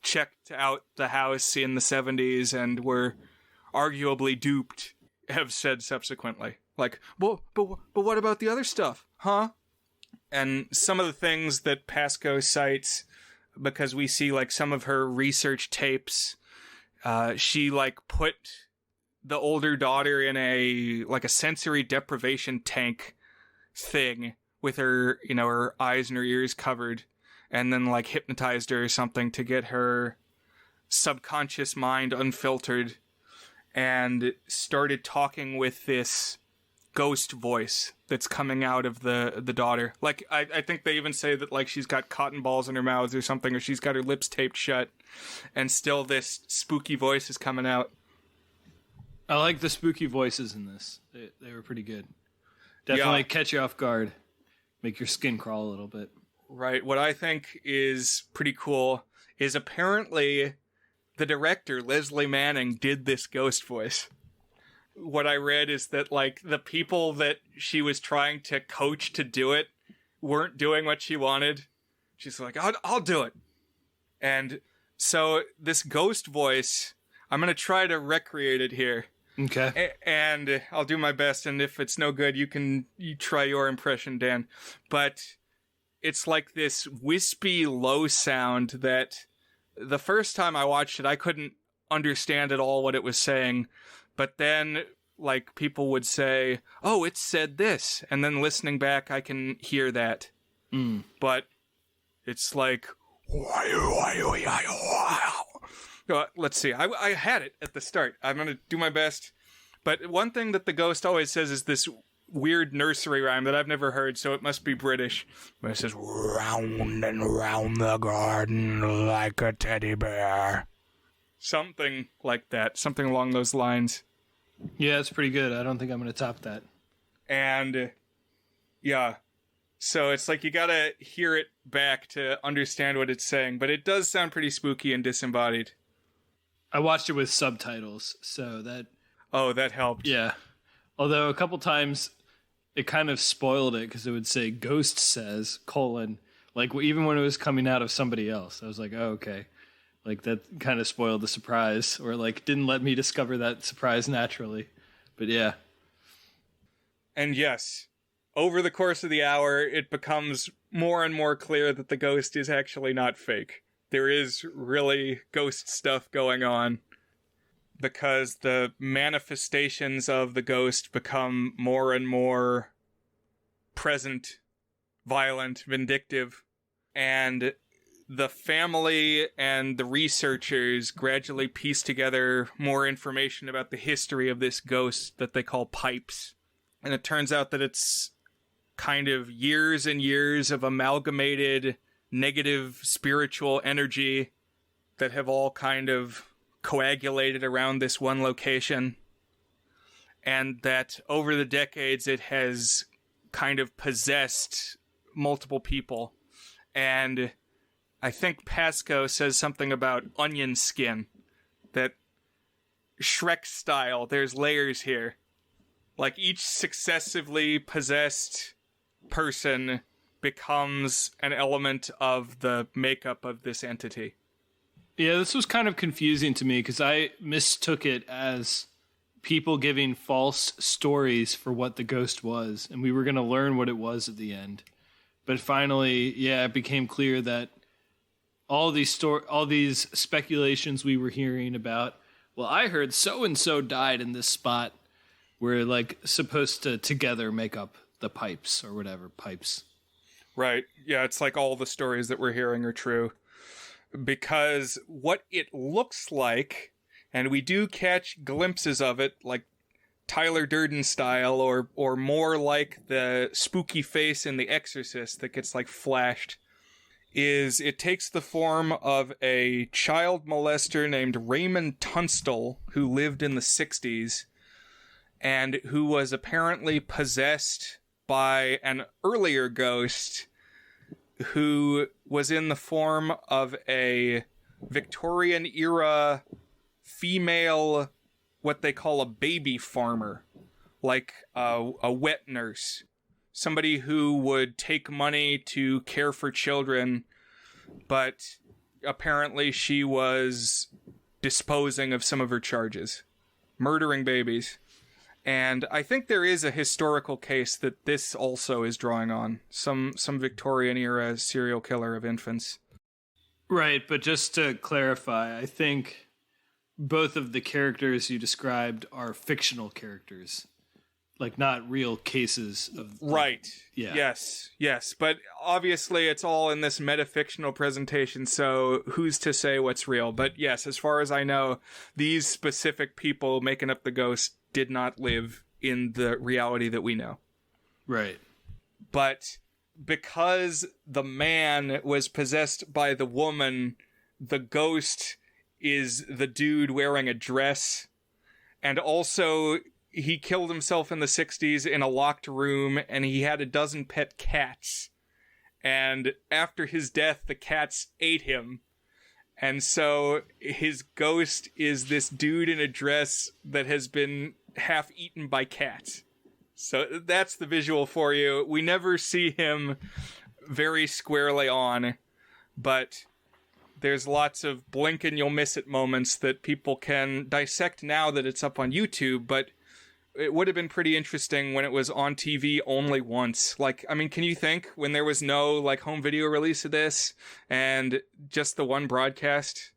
checked out the house in the 70s and were arguably duped have said subsequently. Like, well, but what about the other stuff, huh? And some of the things that Pascoe cites, because we see like some of her research tapes, she like put the older daughter in a sensory deprivation tank thing with her, you know, her eyes and her ears covered, and then like hypnotized her or something to get her subconscious mind unfiltered, and started talking with this ghost voice that's coming out of the daughter. Like, I think they even say that like she's got cotton balls in her mouth or something, or she's got her lips taped shut, and still this spooky voice is coming out. I like the spooky voices in this. They were pretty good. Definitely catch you off guard. Make your skin crawl a little bit. Right. What I think is pretty cool is apparently the director, Leslie Manning, did this ghost voice. What I read is that, like, the people that she was trying to coach to do it weren't doing what she wanted. She's like, I'll do it. And so this ghost voice, I'm going to try to recreate it here. Okay. And I'll do my best, and if it's no good, you try your impression, Dan. But it's like this wispy, low sound that the first time I watched it, I couldn't understand at all what it was saying. But then, like, people would say, oh, it said this. And then listening back, I can hear that. But it's like, let's see. I had it at the start. I'm going to do my best. But one thing that the ghost always says is this weird nursery rhyme that I've never heard, so it must be British. But it says, round and round the garden like a teddy bear. Something like that. Something along those lines. Yeah, it's pretty good. I don't think I'm going to top that. And, yeah. So it's like you gotta hear it back to understand what it's saying. But it does sound pretty spooky and disembodied. I watched it with subtitles, so that... Oh, that helped. Yeah. Although a couple times it kind of spoiled it because it would say ghost says, : like even when it was coming out of somebody else. I was like, oh, okay. Like that kind of spoiled the surprise, or like didn't let me discover that surprise naturally. But yeah. And yes, over the course of the hour, it becomes more and more clear that the ghost is actually not fake. There is really ghost stuff going on, because the manifestations of the ghost become more and more present, violent, vindictive, and the family and the researchers gradually piece together more information about the history of this ghost that they call Pipes. And it turns out that it's kind of years and years of amalgamated negative spiritual energy that have all kind of coagulated around this one location, and that over the decades it has kind of possessed multiple people. And I think Pasco says something about onion skin, that Shrek style, there's layers here. Like each successively possessed person becomes an element of the makeup of this entity. Yeah, this was kind of confusing to me because I mistook it as people giving false stories for what the ghost was, and we were going to learn what it was at the end. But finally, yeah, it became clear that all these speculations we were hearing about, well, I heard so-and-so died in this spot, were like supposed to together make up the Pipes or whatever, Pipes. Right. Yeah, it's like all the stories that we're hearing are true. Because what it looks like, and we do catch glimpses of it, like Tyler Durden style, or more like the spooky face in The Exorcist that gets like flashed, is it takes the form of a child molester named Raymond Tunstall, who lived in the 60s, and who was apparently possessed by an earlier ghost who was in the form of a Victorian-era female, what they call a baby farmer, like a wet nurse. Somebody who would take money to care for children, but apparently she was disposing of some of her charges, murdering babies. And I think there is a historical case that this also is drawing on. Some Victorian-era serial killer of infants. Right, but just to clarify, I think both of the characters you described are fictional characters. Like, not real cases of... Right. Yeah. Yes. But obviously it's all in this metafictional presentation, so who's to say what's real? But yes, as far as I know, these specific people making up the ghost did not live in the reality that we know. Right. But because the man was possessed by the woman, the ghost is the dude wearing a dress, And also, he killed himself in the 60s in a locked room, and he had a dozen pet cats. And after his death, the cats ate him. And so his ghost is this dude in a dress that has been half eaten by cats. So that's the visual for you. We never see him very squarely on, but there's lots of blink and you'll miss it moments that people can dissect now that it's up on YouTube, but it would have been pretty interesting when it was on TV only once. Like, I mean, can you think when there was no, like, home video release of this and just the one broadcast?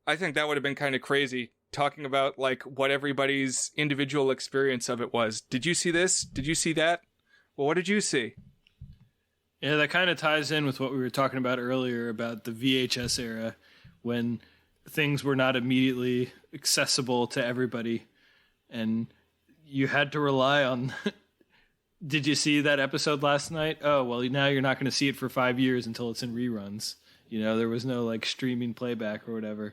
I think that would have been kind of crazy, talking about, like, what everybody's individual experience of it was. Did you see this? Did you see that? Well, what did you see? Yeah, that kind of ties in with what we were talking about earlier about the VHS era, when things were not immediately accessible to everybody, and you had to rely on... Did you see that episode last night? Oh, well, now you're not going to see it for 5 years until it's in reruns. You know, there was no, like, streaming playback or whatever.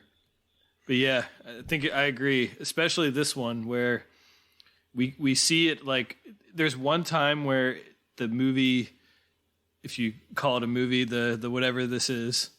But yeah, I think I agree, especially this one where we see it, like, there's one time where the movie, if you call it a movie, the whatever this is,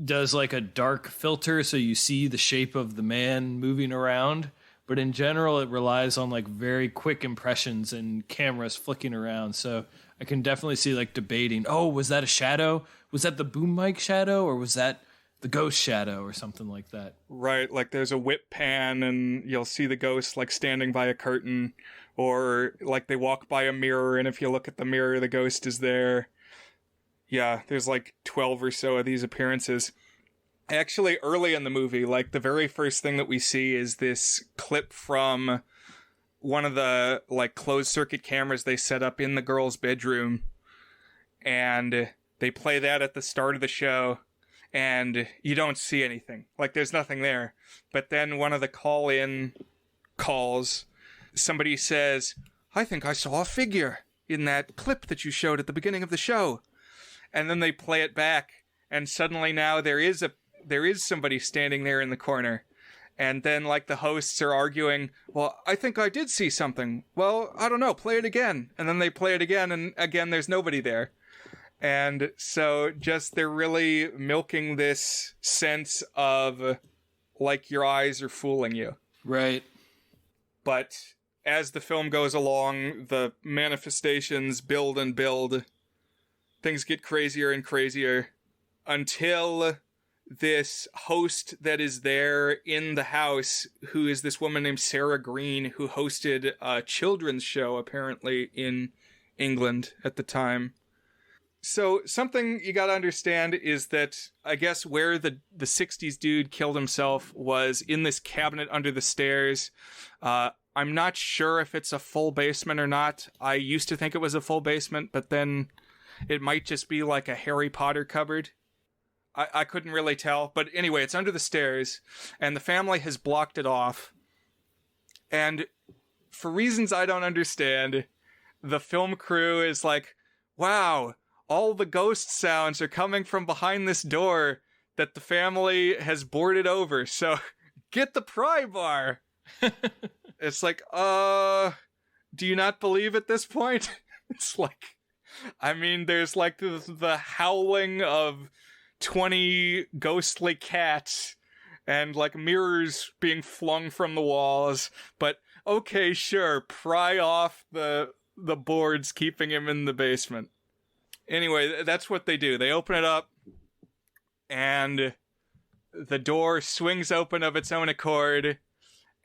does like a dark filter so you see the shape of the man moving around. But in general, it relies on like very quick impressions and cameras flicking around. So I can definitely see like debating, oh, was that a shadow? Was that the boom mic shadow, or was that the ghost shadow or something like that? Right, like there's a whip pan and you'll see the ghost like standing by a curtain, or like they walk by a mirror and if you look at the mirror, the ghost is there. Yeah, there's like 12 or so of these appearances. Actually, early in the movie, like the very first thing that we see is this clip from one of the like closed circuit cameras they set up in the girl's bedroom, and they play that at the start of the show, and you don't see anything. Like there's nothing there. But then one of the call-in calls, somebody says, "I think I saw a figure in that clip that you showed at the beginning of the show." And then they play it back, and suddenly now there is somebody standing there in the corner. And then, like, the hosts are arguing, well, I think I did see something. Well, I don't know, play it again. And then they play it again, and again, there's nobody there. And so just they're really milking this sense of, like, your eyes are fooling you. Right. But as the film goes along, the manifestations build and build. Things get crazier and crazier until this host that is there in the house, who is this woman named Sarah Green, who hosted a children's show, apparently, in England at the time. So something you gotta understand is that, I guess, where the 60s dude killed himself was in this cabinet under the stairs. I'm not sure if it's a full basement or not. I used to think it was a full basement, but then it might just be like a Harry Potter cupboard. I couldn't really tell. But anyway, it's under the stairs, and the family has blocked it off. And for reasons I don't understand, the film crew is like, wow, all the ghost sounds are coming from behind this door that the family has boarded over. So get the pry bar. It's like, do you not believe at this point? It's like, I mean, there's like the howling of 20 ghostly cats and like mirrors being flung from the walls. But okay, sure, pry off the boards keeping him in the basement. Anyway, that's what they do. They open it up, and the door swings open of its own accord.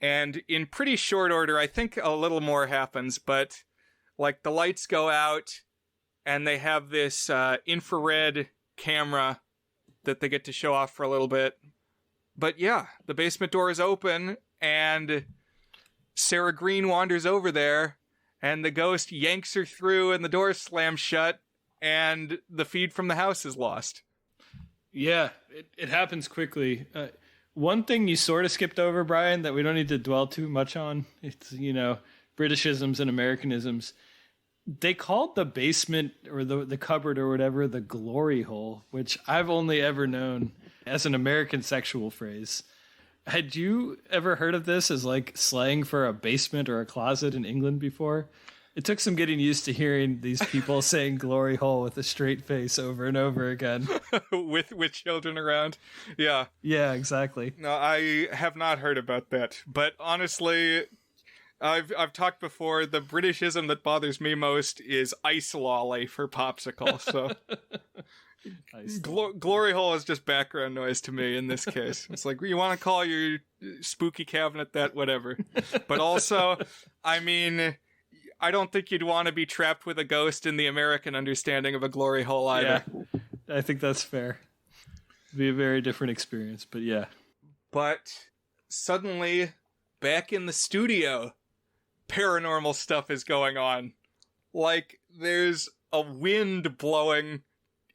And in pretty short order, I think a little more happens, but like the lights go out, and they have this infrared camera that they get to show off for a little bit. But yeah, the basement door is open, and Sarah Green wanders over there, and the ghost yanks her through, and the door slams shut, and the feed from the house is lost. Yeah, it happens quickly. One thing you sort of skipped over, Brian, that we don't need to dwell too much on, it's, you know, Britishisms and Americanisms. They called the basement or the cupboard or whatever the glory hole, which I've only ever known as an American sexual phrase. Had you ever heard of this as like slang for a basement or a closet in England before? It took some getting used to hearing these people saying glory hole with a straight face over and over again. with children around. Yeah. Yeah, exactly. No, I have not heard about that. But honestly, I've talked before, the Britishism that bothers me most is ice lolly for popsicle. So glory hole is just background noise to me in this case. It's like, you want to call your spooky cabinet that, whatever. But also, I mean, I don't think you'd want to be trapped with a ghost in the American understanding of a glory hole either. Yeah, I think that's fair. It'd be a very different experience, but yeah. But suddenly, back in the studio, paranormal stuff is going on. Like, there's a wind blowing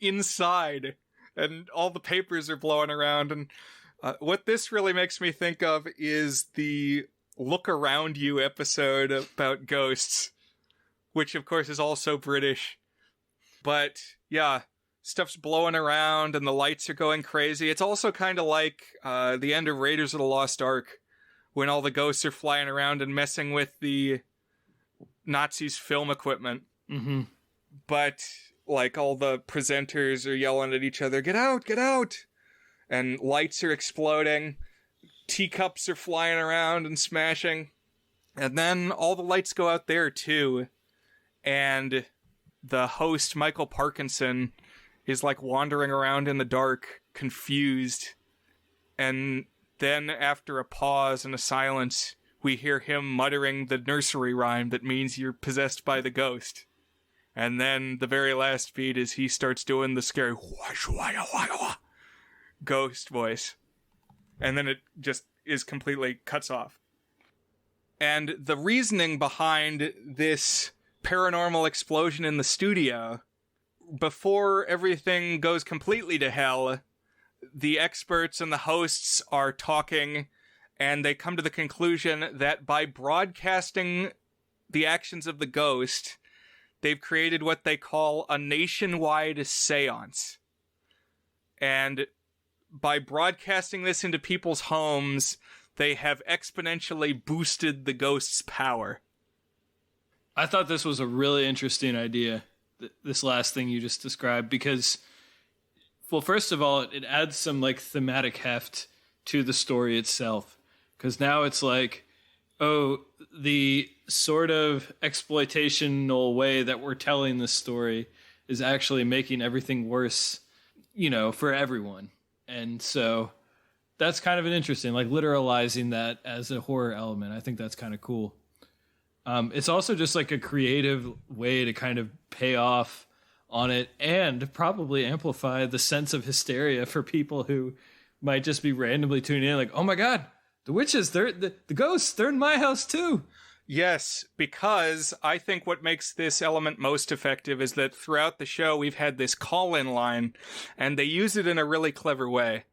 inside, and all the papers are blowing around, and what this really makes me think of is the Look Around You episode about ghosts, which of course is also British. But yeah, stuff's blowing around and the lights are going crazy. It's also kind of like the end of Raiders of the Lost Ark, when all the ghosts are flying around and messing with the Nazis' film equipment. Mm-hmm. But like all the presenters are yelling at each other, "Get out, get out!" And lights are exploding. Teacups are flying around and smashing. And then all the lights go out there too. And the host, Michael Parkinson, is like wandering around in the dark, confused. And then after a pause and a silence, we hear him muttering the nursery rhyme that means you're possessed by the ghost. And then the very last beat is he starts doing the scary ghost voice. And then it just is completely cuts off. And the reasoning behind this paranormal explosion in the studio, before everything goes completely to hell, the experts and the hosts are talking, and they come to the conclusion that by broadcasting the actions of the ghost, they've created what they call a nationwide seance. And by broadcasting this into people's homes, they have exponentially boosted the ghost's power. I thought this was a really interesting idea, this last thing you just described, because, well, first of all, it adds some like thematic heft to the story itself. Because now it's like, oh, the sort of exploitational way that we're telling this story is actually making everything worse, you know, for everyone. And so that's kind of an interesting, like literalizing that as a horror element. I think that's kind of cool. It's also just like a creative way to kind of pay off on it and probably amplify the sense of hysteria for people who might just be randomly tuning in like, oh my God, the witches, the ghosts, they're in my house too. Yes, because I think what makes this element most effective is that throughout the show we've had this call-in line, and they use it in a really clever way.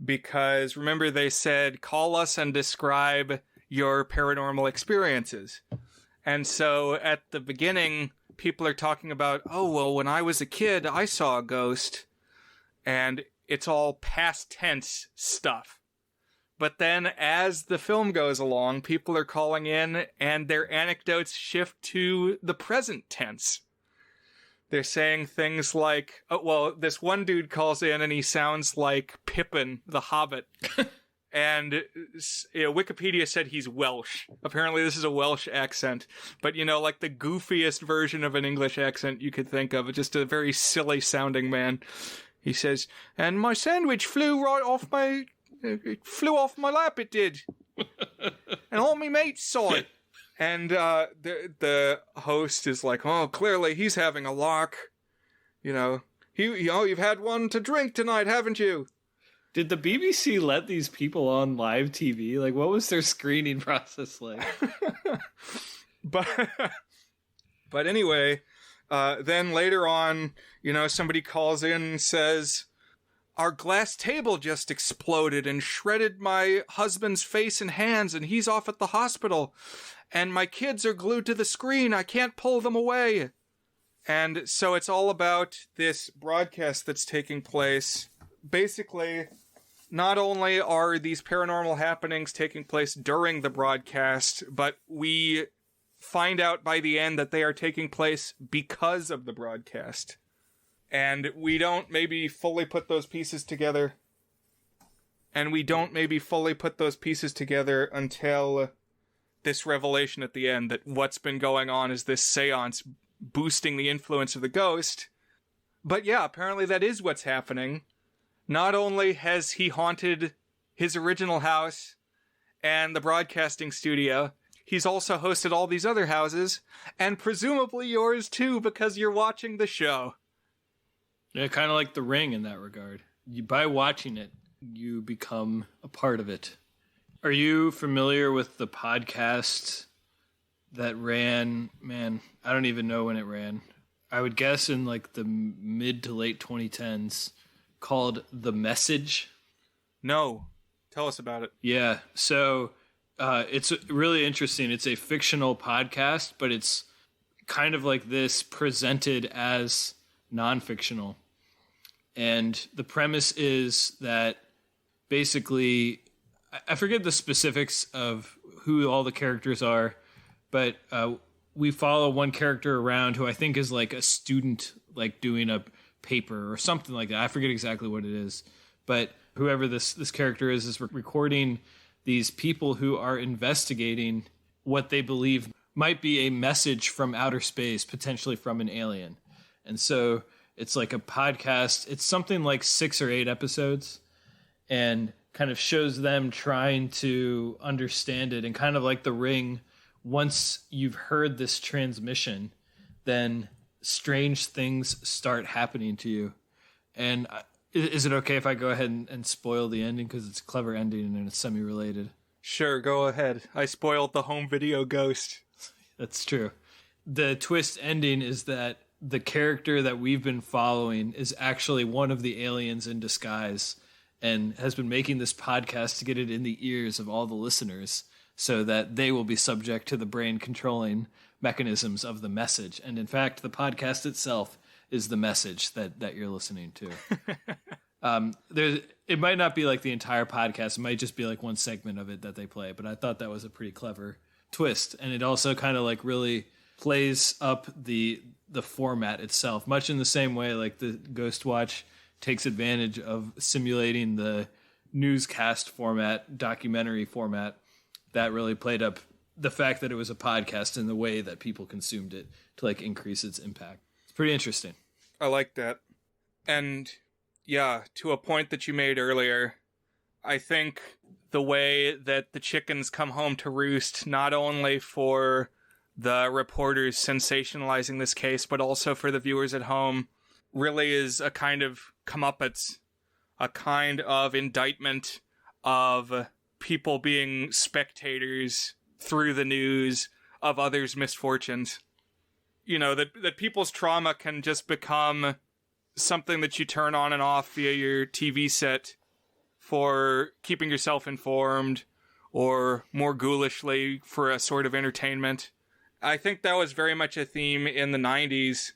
Because remember they said, call us and describe your paranormal experiences. And so at the beginning, people are talking about, oh, well, when I was a kid, I saw a ghost. And it's all past tense stuff. But then as the film goes along, people are calling in and their anecdotes shift to the present tense. They're saying things like, oh, well, this one dude calls in and he sounds like Pippin, the Hobbit. And Wikipedia said he's Welsh. Apparently this is a Welsh accent. But, you know, like the goofiest version of an English accent you could think of. Just a very silly sounding man. He says, and my sandwich flew right off my... It flew off my lap, it did. And all me mates saw it. And the host is like, oh, clearly he's having a lark. You know, you've had one to drink tonight, haven't you? Did the BBC let these people on live TV? Like, what was their screening process like? But anyway, then later on, you know, somebody calls in and says, our glass table just exploded and shredded my husband's face and hands, and he's off at the hospital. And my kids are glued to the screen. I can't pull them away. And so it's all about this broadcast that's taking place. Basically, not only are these paranormal happenings taking place during the broadcast, but we find out by the end that they are taking place because of the broadcast. And we don't maybe fully put those pieces together. Until this revelation at the end that what's been going on is this seance boosting the influence of the ghost. But yeah, apparently that is what's happening. Not only has he haunted his original house and the broadcasting studio, he's also hosted all these other houses, and presumably yours too, because you're watching the show. Yeah, kind of like The Ring in that regard. By watching it, you become a part of it. Are you familiar with the podcast that ran, man, I don't even know when it ran. I would guess in like the mid to late 2010s, called The Message? No. Tell us about it. Yeah. So it's really interesting. It's a fictional podcast, but it's kind of like this presented as non-fictional. And the premise is that basically, I forget the specifics of who all the characters are, but we follow one character around who I think is like a student, like doing a paper or something like that. I forget exactly what it is, but whoever this character is recording these people who are investigating what they believe might be a message from outer space, potentially from an alien. And so it's like a podcast. It's something like 6 or 8 episodes, and kind of shows them trying to understand it. And kind of like The Ring, once you've heard this transmission, then strange things start happening to you. And is it okay if I go ahead and spoil the ending? Because it's a clever ending and it's semi-related. Sure, go ahead. I spoiled the home video ghost. That's true. The twist ending is that the character that we've been following is actually one of the aliens in disguise, and has been making this podcast to get it in the ears of all the listeners so that they will be subject to the brain controlling mechanisms of the message. And in fact, the podcast itself is the message that you're listening to. It might not be like the entire podcast. It might just be like one segment of it that they play, but I thought that was a pretty clever twist. And it also kind of like really plays up the format itself, much in the same way like the Ghostwatch takes advantage of simulating the newscast format, documentary format. That really played up the fact that it was a podcast and the way that people consumed it to like increase its impact. It's pretty interesting. I like that. And yeah, to a point that you made earlier, I think the way that the chickens come home to roost, not only for the reporters sensationalizing this case, but also for the viewers at home, really is a kind of comeuppance, a kind of indictment of people being spectators through the news of others' misfortunes. You know, that people's trauma can just become something that you turn on and off via your TV set for keeping yourself informed, or more ghoulishly for a sort of entertainment. I think that was very much a theme in the 90s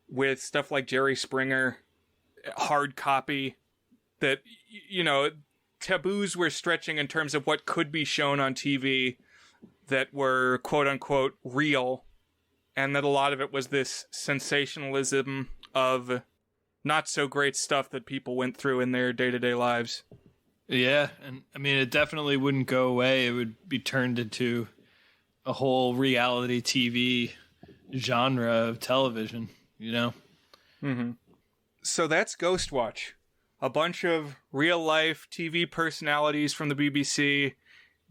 with stuff like Jerry Springer, Hard Copy, that, you know, taboos were stretching in terms of what could be shown on TV that were quote-unquote real, and that a lot of it was this sensationalism of not-so-great stuff that people went through in their day-to-day lives. Yeah, and I mean, it definitely wouldn't go away. It would be turned into a whole reality TV genre of television, you know? Mm-hmm. So that's Ghostwatch. A bunch of real-life TV personalities from the BBC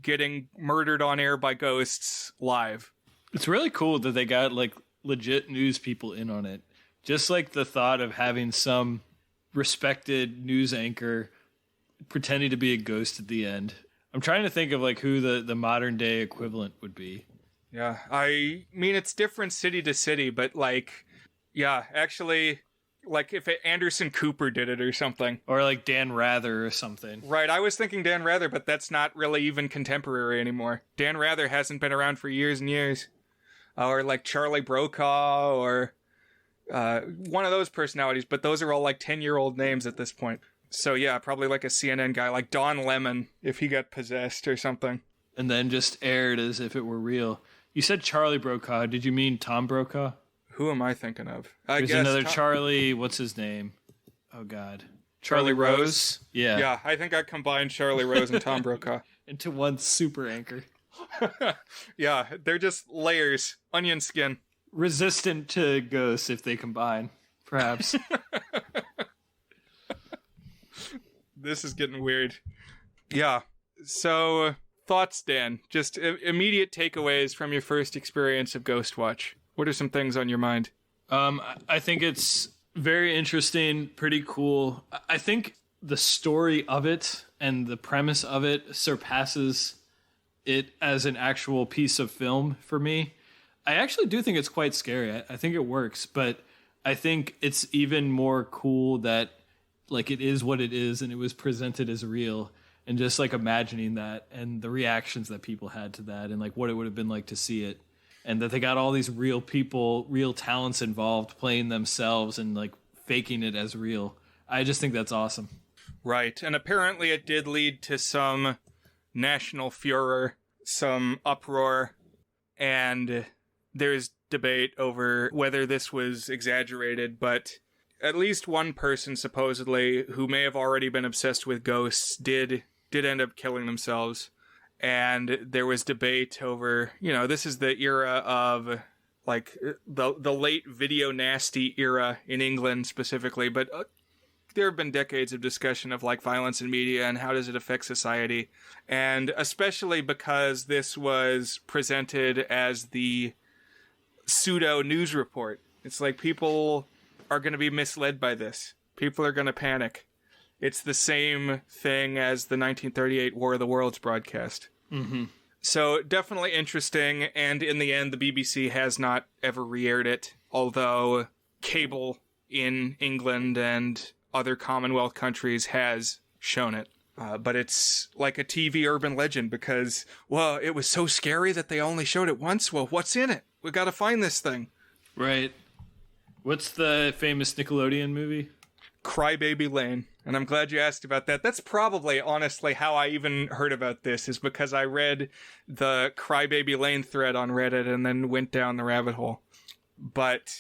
getting murdered on air by ghosts live. It's really cool that they got, like, legit news people in on it. Just, like, the thought of having some respected news anchor pretending to be a ghost at the end. I'm trying to think of, like, who the modern-day equivalent would be. Yeah, I mean, it's different city to city, but, like, yeah, actually, like, if Anderson Cooper did it or something. Or, like, Dan Rather or something. Right, I was thinking Dan Rather, but that's not really even contemporary anymore. Dan Rather hasn't been around for years and years. Or, like, Charlie Brokaw, or one of those personalities, but those are all, like, 10-year-old names at this point. So yeah, probably like a CNN guy, like Don Lemon, if he got possessed or something. And then just aired as if it were real. You said Charlie Brokaw. Did you mean Tom Brokaw? Who am I thinking of? There's another Charlie. What's his name? Oh, God. Charlie Rose? Yeah. Yeah, I think I combined Charlie Rose and Tom Brokaw. Into one super anchor. Yeah, they're just layers. Onion skin. Resistant to ghosts if they combine, perhaps. This is getting weird. Yeah. So, thoughts, Dan? Just immediate takeaways from your first experience of Ghostwatch. What are some things on your mind? I think it's very interesting, pretty cool. I think the story of it and the premise of it surpasses it as an actual piece of film for me. I actually do think it's quite scary. I think it works, but I think it's even more cool that like it is what it is and it was presented as real, and just like imagining that and the reactions that people had to that and like what it would have been like to see it, and that they got all these real people, real talents involved playing themselves and like faking it as real. I just think that's awesome. Right. And apparently it did lead to some national furor, some uproar, and there's debate over whether this was exaggerated, but at least one person supposedly who may have already been obsessed with ghosts did end up killing themselves. And there was debate over, this is the era of like the late video nasty era in England specifically, but there have been decades of discussion of like violence in media and how does it affect society. And especially because this was presented as the pseudo news report. It's like people are going to be misled by this. People are going to panic. It's the same thing as the 1938 War of the Worlds broadcast. Mm-hmm. So definitely interesting, and in the end, the BBC has not ever re-aired it, although cable in England and other Commonwealth countries has shown it. But it's like a TV urban legend because, well, it was so scary that they only showed it once. Well, what's in it? We got to find this thing. Right. What's the famous Nickelodeon movie? Crybaby Lane. And I'm glad you asked about that. That's probably, honestly, how I even heard about this, is because I read the Crybaby Lane thread on Reddit and then went down the rabbit hole. But,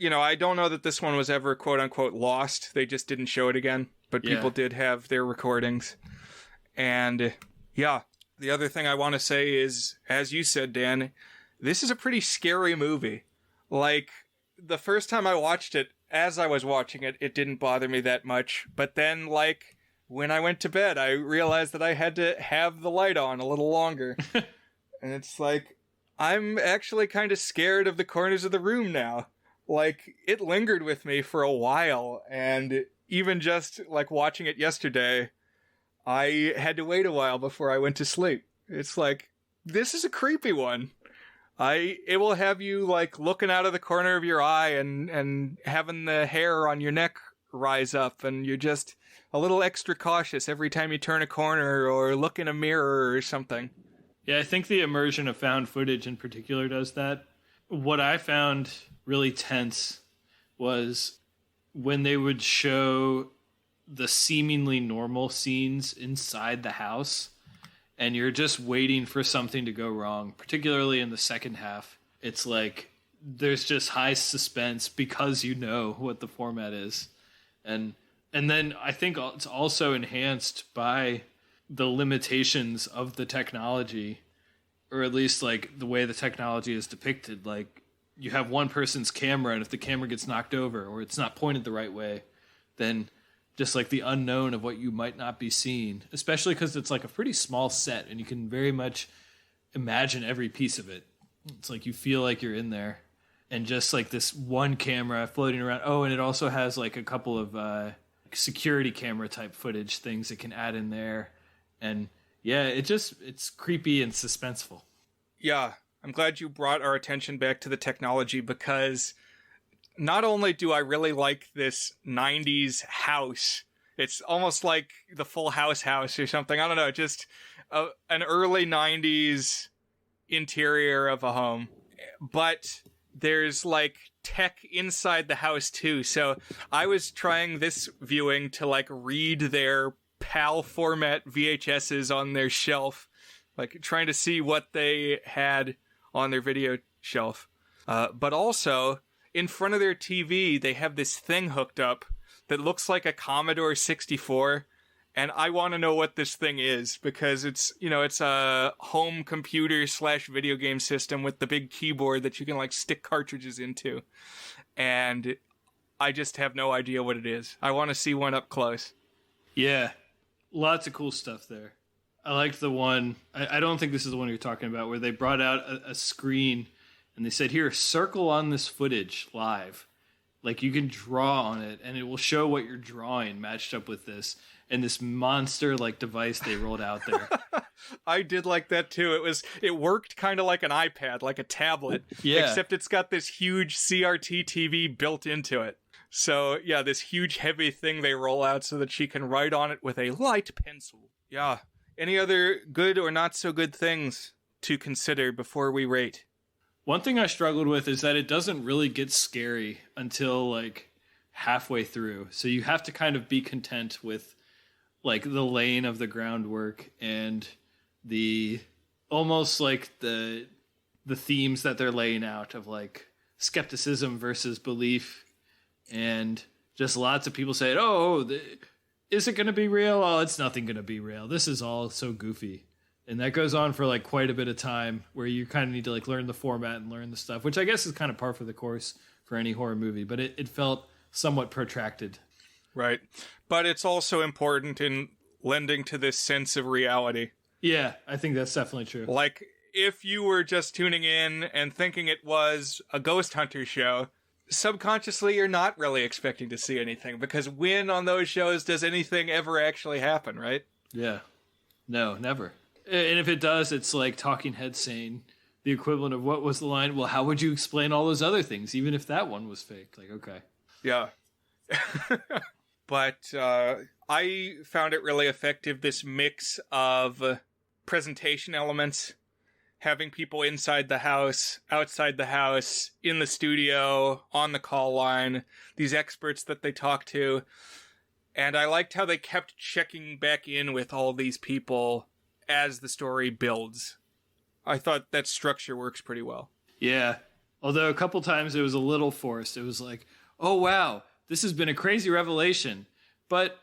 I don't know that this one was ever quote-unquote lost. They just didn't show it again. But people did have their recordings. And, yeah, the other thing I want to say is, as you said, Dan, this is a pretty scary movie. Like, the first time I watched it, as I was watching it, it didn't bother me that much. But then, like, when I went to bed, I realized that I had to have the light on a little longer. And it's like, I'm actually kind of scared of the corners of the room now. Like, it lingered with me for a while, and even just, like, watching it yesterday, I had to wait a while before I went to sleep. It's like, this is a creepy one. It will have you, like, looking out of the corner of your eye and having the hair on your neck rise up, and you're just a little extra cautious every time you turn a corner or look in a mirror or something. Yeah, I think the immersion of found footage in particular does that. What I found really tense was when they would show the seemingly normal scenes inside the house, and you're just waiting for something to go wrong, particularly in the second half. It's like there's just high suspense because you know what the format is. And then I think it's also enhanced by the limitations of the technology, or at least like the way the technology is depicted. Like, you have one person's camera, and if the camera gets knocked over or it's not pointed the right way, then just like the unknown of what you might not be seeing, especially because it's like a pretty small set and you can very much imagine every piece of it. It's like you feel like you're in there, and just like this one camera floating around. Oh, and it also has like a couple of security camera type footage things it can add in there. And yeah, it's creepy and suspenseful. Yeah, I'm glad you brought our attention back to the technology, because not only do I really like this 90s house, it's almost like the Full House or something. I don't know, just an early 90s interior of a home. But there's like tech inside the house too. So I was trying this viewing to like read their PAL format VHSs on their shelf, like trying to see what they had on their video shelf. But also in front of their TV, they have this thing hooked up that looks like a Commodore 64. And I want to know what this thing is, because it's a home computer / video game system with the big keyboard that you can like stick cartridges into. And I just have no idea what it is. I want to see one up close. Yeah. Lots of cool stuff there. I liked the one, I don't think this is the one you're talking about, where they brought out a screen and they said, here, circle on this footage live. Like, you can draw on it, and it will show what you're drawing matched up with this. And this monster, like, device they rolled out there. I did like that, too. It worked kind of like an iPad, like a tablet. Yeah. Except it's got this huge CRT TV built into it. So, yeah, this huge, heavy thing they roll out so that she can write on it with a light pencil. Yeah. Any other good or not so good things to consider before we rate? One thing I struggled with is that it doesn't really get scary until, like, halfway through. So you have to kind of be content with, like, the laying of the groundwork and the almost like the themes that they're laying out of, like, skepticism versus belief, and just lots of people saying, is it going to be real? Oh, it's nothing going to be real. This is all so goofy. And that goes on for like quite a bit of time, where you kind of need to like learn the format and learn the stuff, which I guess is kind of par for the course for any horror movie, but it felt somewhat protracted. Right. But it's also important in lending to this sense of reality. Yeah, I think that's definitely true. Like, if you were just tuning in and thinking it was a ghost hunter show, subconsciously you're not really expecting to see anything, because when on those shows does anything ever actually happen, right? Yeah. No, never. And if it does, it's like talking heads saying the equivalent of what was the line? Well, how would you explain all those other things, even if that one was fake? Like, okay. Yeah. But I found it really effective, this mix of presentation elements, having people inside the house, outside the house, in the studio, on the call line, these experts that they talk to. And I liked how they kept checking back in with all these people as the story builds. I thought that structure works pretty well. Yeah. Although a couple times it was a little forced. It was like, oh, wow, this has been a crazy revelation. But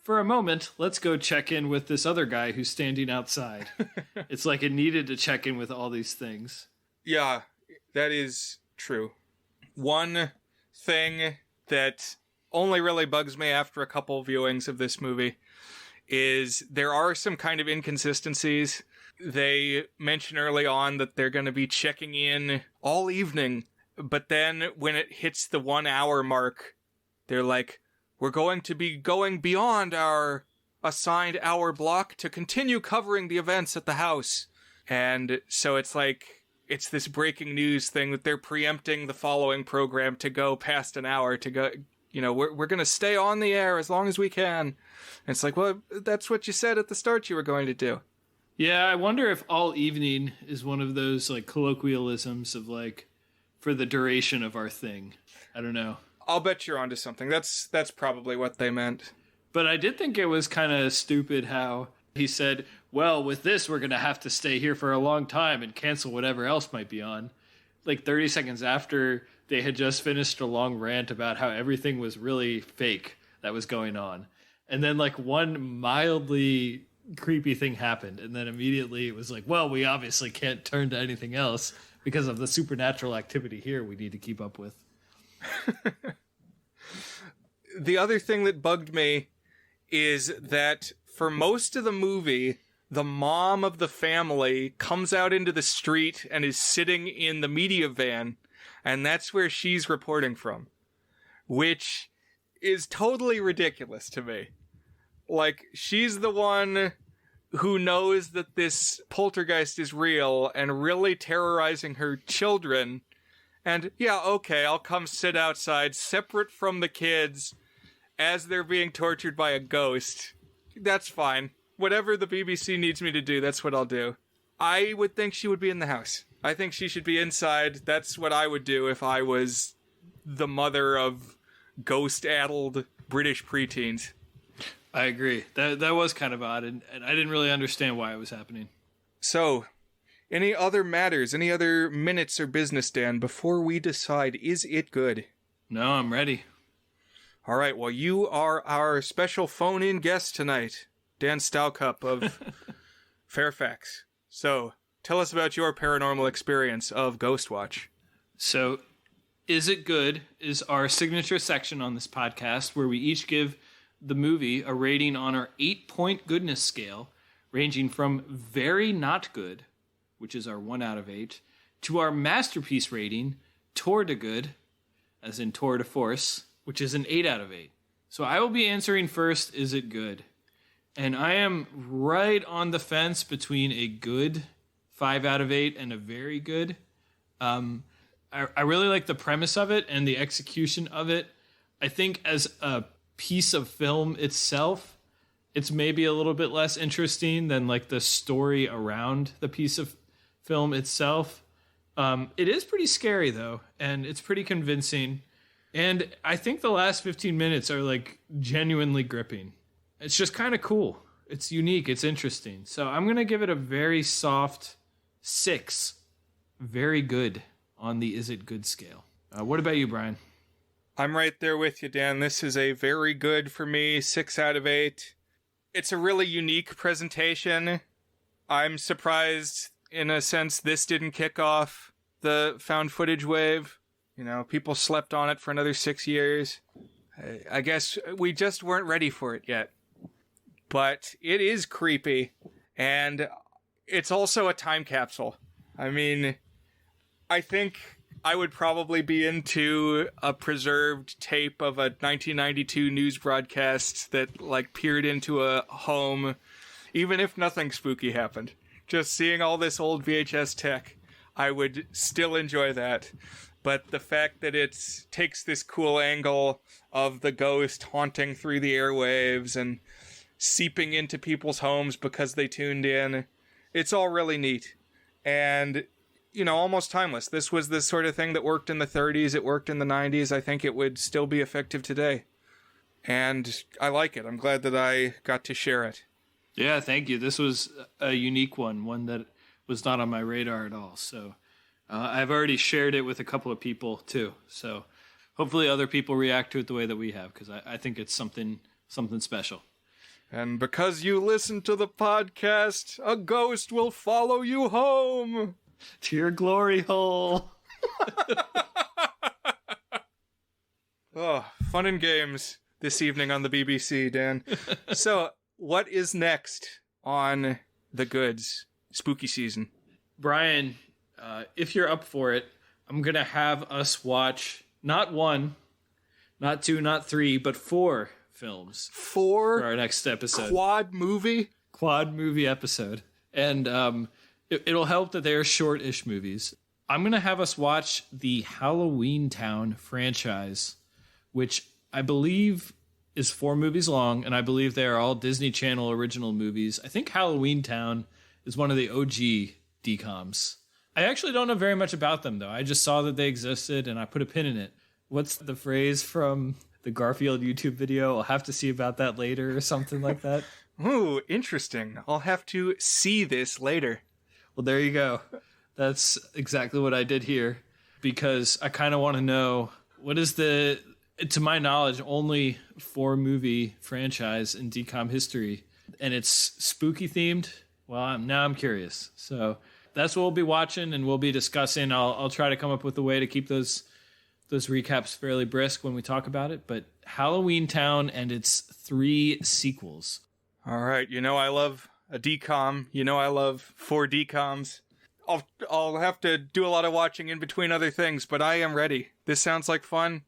for a moment, let's go check in with this other guy who's standing outside. It's like it needed to check in with all these things. Yeah, that is true. One thing that only really bugs me after a couple viewings of this movie is there are some kind of inconsistencies. They mention early on that they're going to be checking in all evening, but then when it hits the 1 hour mark, they're like, we're going to be going beyond our assigned hour block to continue covering the events at the house. And so it's like, it's this breaking news thing that they're preempting the following program to go past an hour, to go, we're going to stay on the air as long as we can. And it's like, well, that's what you said at the start you were going to do. Yeah, I wonder if all evening is one of those like colloquialisms of like, for the duration of our thing. I don't know. I'll bet you're onto something. That's probably what they meant. But I did think it was kind of stupid how he said, well, with this, we're going to have to stay here for a long time and cancel whatever else might be on. Like 30 seconds after they had just finished a long rant about how everything was really fake that was going on. And then like one mildly creepy thing happened. And then immediately it was like, well, we obviously can't turn to anything else because of the supernatural activity here we need to keep up with. The other thing that bugged me is that for most of the movie, the mom of the family comes out into the street and is sitting in the media van, and that's where she's reporting from, which is totally ridiculous to me. Like, she's the one who knows that this poltergeist is real and really terrorizing her children. And yeah, okay, I'll come sit outside separate from the kids as they're being tortured by a ghost. That's fine. Whatever the BBC needs me to do, that's what I'll do. I would think she would be in the house. I think she should be inside. That's what I would do if I was the mother of ghost-addled British preteens. I agree. That was kind of odd, and I didn't really understand why it was happening. So, any other matters, any other minutes or business, Dan, before we decide, is it good? No, I'm ready. All right, well, you are our special phone-in guest tonight, Dan Staukup of Fairfax. So, tell us about your paranormal experience of Ghostwatch. So, Is It Good is our signature section on this podcast where we each give the movie a rating on our 8-point goodness scale, ranging from very not good, which is our 1 out of 8, to our masterpiece rating, tour de good, as in tour de force, which is an 8 out of 8. So I will be answering first, is it good? And I am right on the fence between a good 5 out of 8 and a very good. I really like the premise of it and the execution of it. I think as a piece of film itself, it's maybe a little bit less interesting than like the story around the piece of film itself. It is pretty scary though, and it's pretty convincing. And I think the last 15 minutes are like genuinely gripping. It's just kind of cool. It's unique. It's interesting. So I'm going to give it a very soft 6. Very good on the Is It Good scale. What about you, Brian? I'm right there with you, Dan. This is a very good for me, 6 out of 8. It's a really unique presentation. I'm surprised, in a sense, this didn't kick off the found footage wave. You know, people slept on it for another 6 years. I guess we just weren't ready for it yet. But it is creepy, and it's also a time capsule. I mean, I think I would probably be into a preserved tape of a 1992 news broadcast that, like, peered into a home, even if nothing spooky happened. Just seeing all this old VHS tech, I would still enjoy that. But the fact that it takes this cool angle of the ghost haunting through the airwaves and seeping into people's homes because they tuned in, it's all really neat. And, you know, almost timeless. This was the sort of thing that worked in the 30s, it worked in the 90s. I think it would still be effective today. And I like it. I'm glad that I got to share it. Yeah, thank you. This was a unique one that was not on my radar at all. So I've already shared it with a couple of people too. So hopefully other people react to it the way that we have, because I think it's something special. And because you listen to the podcast, a ghost will follow you home. To your glory hole. Oh, fun and games this evening on the BBC, Dan. So, what is next on the goods spooky season? Brian, if you're up for it, I'm going to have us watch not 1, not 2, not 3, but 4 films. 4? For our next episode. Quad movie episode. And it'll help that they're short-ish movies. I'm going to have us watch the Halloween Town franchise, which I believe is 4 movies long, and I believe they are all Disney Channel original movies. I think Halloween Town is one of the OG DCOMs. I actually don't know very much about them, though. I just saw that they existed, and I put a pin in it. What's the phrase from the Garfield YouTube video? I'll have to see about that later, or something like that. Ooh, interesting. I'll have to see this later. Well, there you go. That's exactly what I did here, because I kind of want to know what is the, to my knowledge, only 4 movie franchise in DCOM history, and it's spooky themed. Well, now I'm curious. So that's what we'll be watching and we'll be discussing. I'll try to come up with a way to keep those recaps fairly brisk when we talk about it. But Halloween Town and its 3 sequels. All right. You know I love a DCOM. You know I love 4 DCOMs. I'll have to do a lot of watching in between other things, but I am ready. This sounds like fun,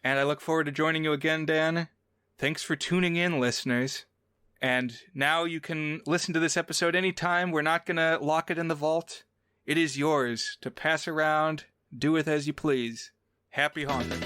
and I look forward to joining you again, Dan. Thanks for tuning in, listeners. And now you can listen to this episode anytime. We're not going to lock it in the vault. It is yours to pass around, do with as you please. Happy haunting.